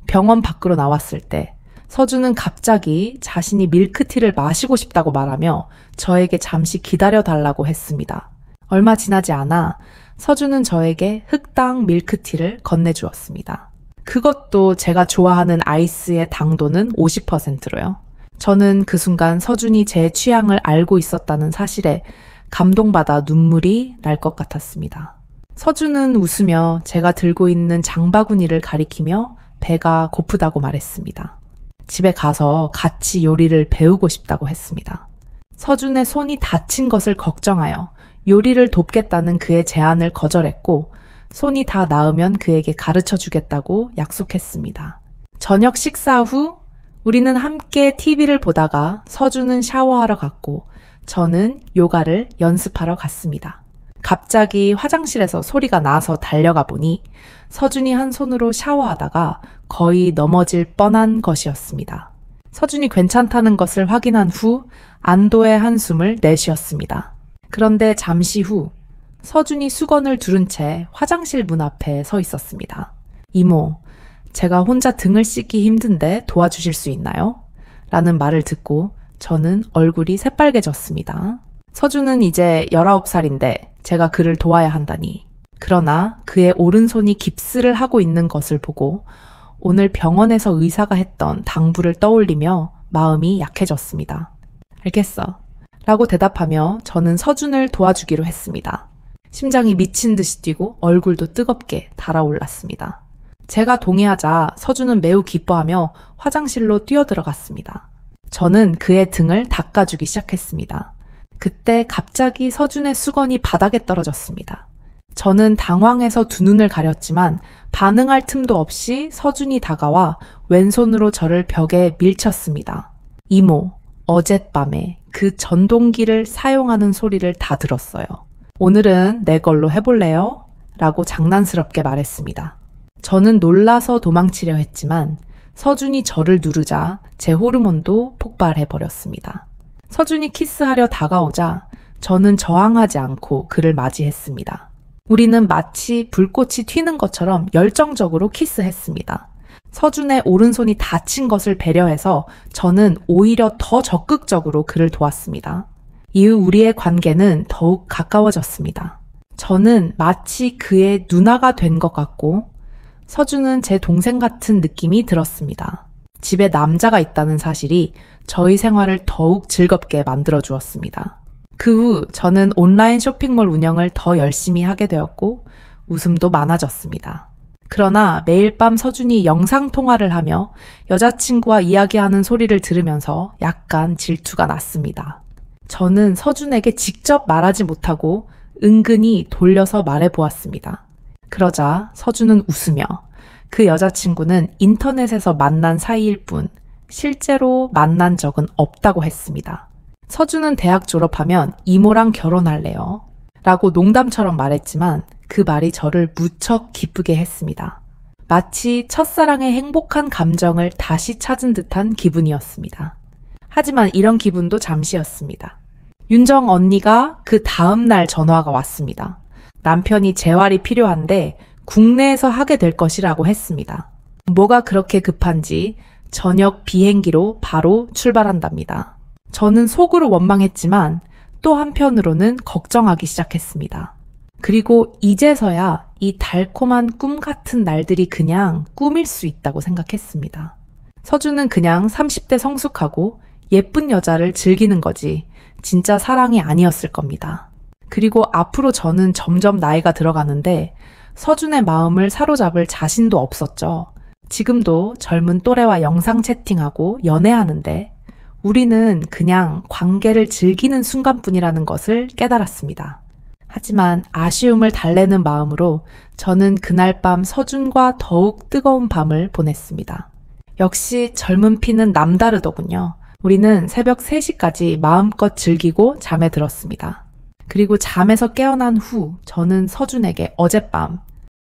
병원 밖으로 나왔을 때 서준은 갑자기 자신이 밀크티를 마시고 싶다고 말하며 저에게 잠시 기다려달라고 했습니다. 얼마 지나지 않아 서준은 저에게 흑당 밀크티를 건네주었습니다. 그것도 제가 좋아하는 아이스의 당도는 50%로요. 저는 그 순간 서준이 제 취향을 알고 있었다는 사실에 감동받아 눈물이 날 것 같았습니다. 서준은 웃으며 제가 들고 있는 장바구니를 가리키며 배가 고프다고 말했습니다. 집에 가서 같이 요리를 배우고 싶다고 했습니다. 서준의 손이 다친 것을 걱정하여 요리를 돕겠다는 그의 제안을 거절했고 손이 다 나으면 그에게 가르쳐 주겠다고 약속했습니다. 저녁 식사 후 우리는 함께 TV를 보다가 서준은 샤워하러 갔고 저는 요가를 연습하러 갔습니다. 갑자기 화장실에서 소리가 나서 달려가 보니 서준이 한 손으로 샤워하다가 거의 넘어질 뻔한 것이었습니다. 서준이 괜찮다는 것을 확인한 후 안도의 한숨을 내쉬었습니다. 그런데 잠시 후 서준이 수건을 두른 채 화장실 문 앞에 서 있었습니다. 이모, 제가 혼자 등을 씻기 힘든데 도와주실 수 있나요? 라는 말을 듣고 저는 얼굴이 새빨개졌습니다. 서준은 이제 19살인데 제가 그를 도와야 한다니. 그러나 그의 오른손이 깁스를 하고 있는 것을 보고 오늘 병원에서 의사가 했던 당부를 떠올리며 마음이 약해졌습니다. 알겠어. 라고 대답하며 저는 서준을 도와주기로 했습니다. 심장이 미친 듯이 뛰고 얼굴도 뜨겁게 달아올랐습니다. 제가 동의하자 서준은 매우 기뻐하며 화장실로 뛰어들어갔습니다. 저는 그의 등을 닦아주기 시작했습니다. 그때 갑자기 서준의 수건이 바닥에 떨어졌습니다. 저는 당황해서 두 눈을 가렸지만 반응할 틈도 없이 서준이 다가와 왼손으로 저를 벽에 밀쳤습니다. 이모, 어젯밤에 그 전동기를 사용하는 소리를 다 들었어요. 오늘은 내 걸로 해볼래요? 라고 장난스럽게 말했습니다. 저는 놀라서 도망치려 했지만 서준이 저를 누르자 제 호르몬도 폭발해버렸습니다. 서준이 키스하려 다가오자 저는 저항하지 않고 그를 맞이했습니다. 우리는 마치 불꽃이 튀는 것처럼 열정적으로 키스했습니다. 서준의 오른손이 다친 것을 배려해서 저는 오히려 더 적극적으로 그를 도왔습니다. 이후 우리의 관계는 더욱 가까워졌습니다. 저는 마치 그의 누나가 된 것 같고 서준은 제 동생 같은 느낌이 들었습니다. 집에 남자가 있다는 사실이 저희 생활을 더욱 즐겁게 만들어 주었습니다. 그 후 저는 온라인 쇼핑몰 운영을 더 열심히 하게 되었고 웃음도 많아졌습니다. 그러나 매일 밤 서준이 영상통화를 하며 여자친구와 이야기하는 소리를 들으면서 약간 질투가 났습니다. 저는 서준에게 직접 말하지 못하고 은근히 돌려서 말해보았습니다. 그러자 서준은 웃으며 그 여자친구는 인터넷에서 만난 사이일 뿐 실제로 만난 적은 없다고 했습니다. 서준은 대학 졸업하면 이모랑 결혼할래요. 라고 농담처럼 말했지만 그 말이 저를 무척 기쁘게 했습니다. 마치 첫사랑의 행복한 감정을 다시 찾은 듯한 기분이었습니다. 하지만 이런 기분도 잠시였습니다. 윤정 언니가 그 다음날 전화가 왔습니다. 남편이 재활이 필요한데 국내에서 하게 될 것이라고 했습니다. 뭐가 그렇게 급한지 저녁 비행기로 바로 출발한답니다. 저는 속으로 원망했지만 또 한편으로는 걱정하기 시작했습니다. 그리고 이제서야 이 달콤한 꿈 같은 날들이 그냥 꿈일 수 있다고 생각했습니다. 서준은 그냥 30대 성숙하고 예쁜 여자를 즐기는 거지 진짜 사랑이 아니었을 겁니다. 그리고 앞으로 저는 점점 나이가 들어가는데 서준의 마음을 사로잡을 자신도 없었죠. 지금도 젊은 또래와 영상 채팅하고 연애하는데 우리는 그냥 관계를 즐기는 순간뿐이라는 것을 깨달았습니다. 하지만 아쉬움을 달래는 마음으로 저는 그날 밤 서준과 더욱 뜨거운 밤을 보냈습니다. 역시 젊은 피는 남다르더군요. 우리는 새벽 3시까지 마음껏 즐기고 잠에 들었습니다. 그리고 잠에서 깨어난 후 저는 서준에게 어젯밤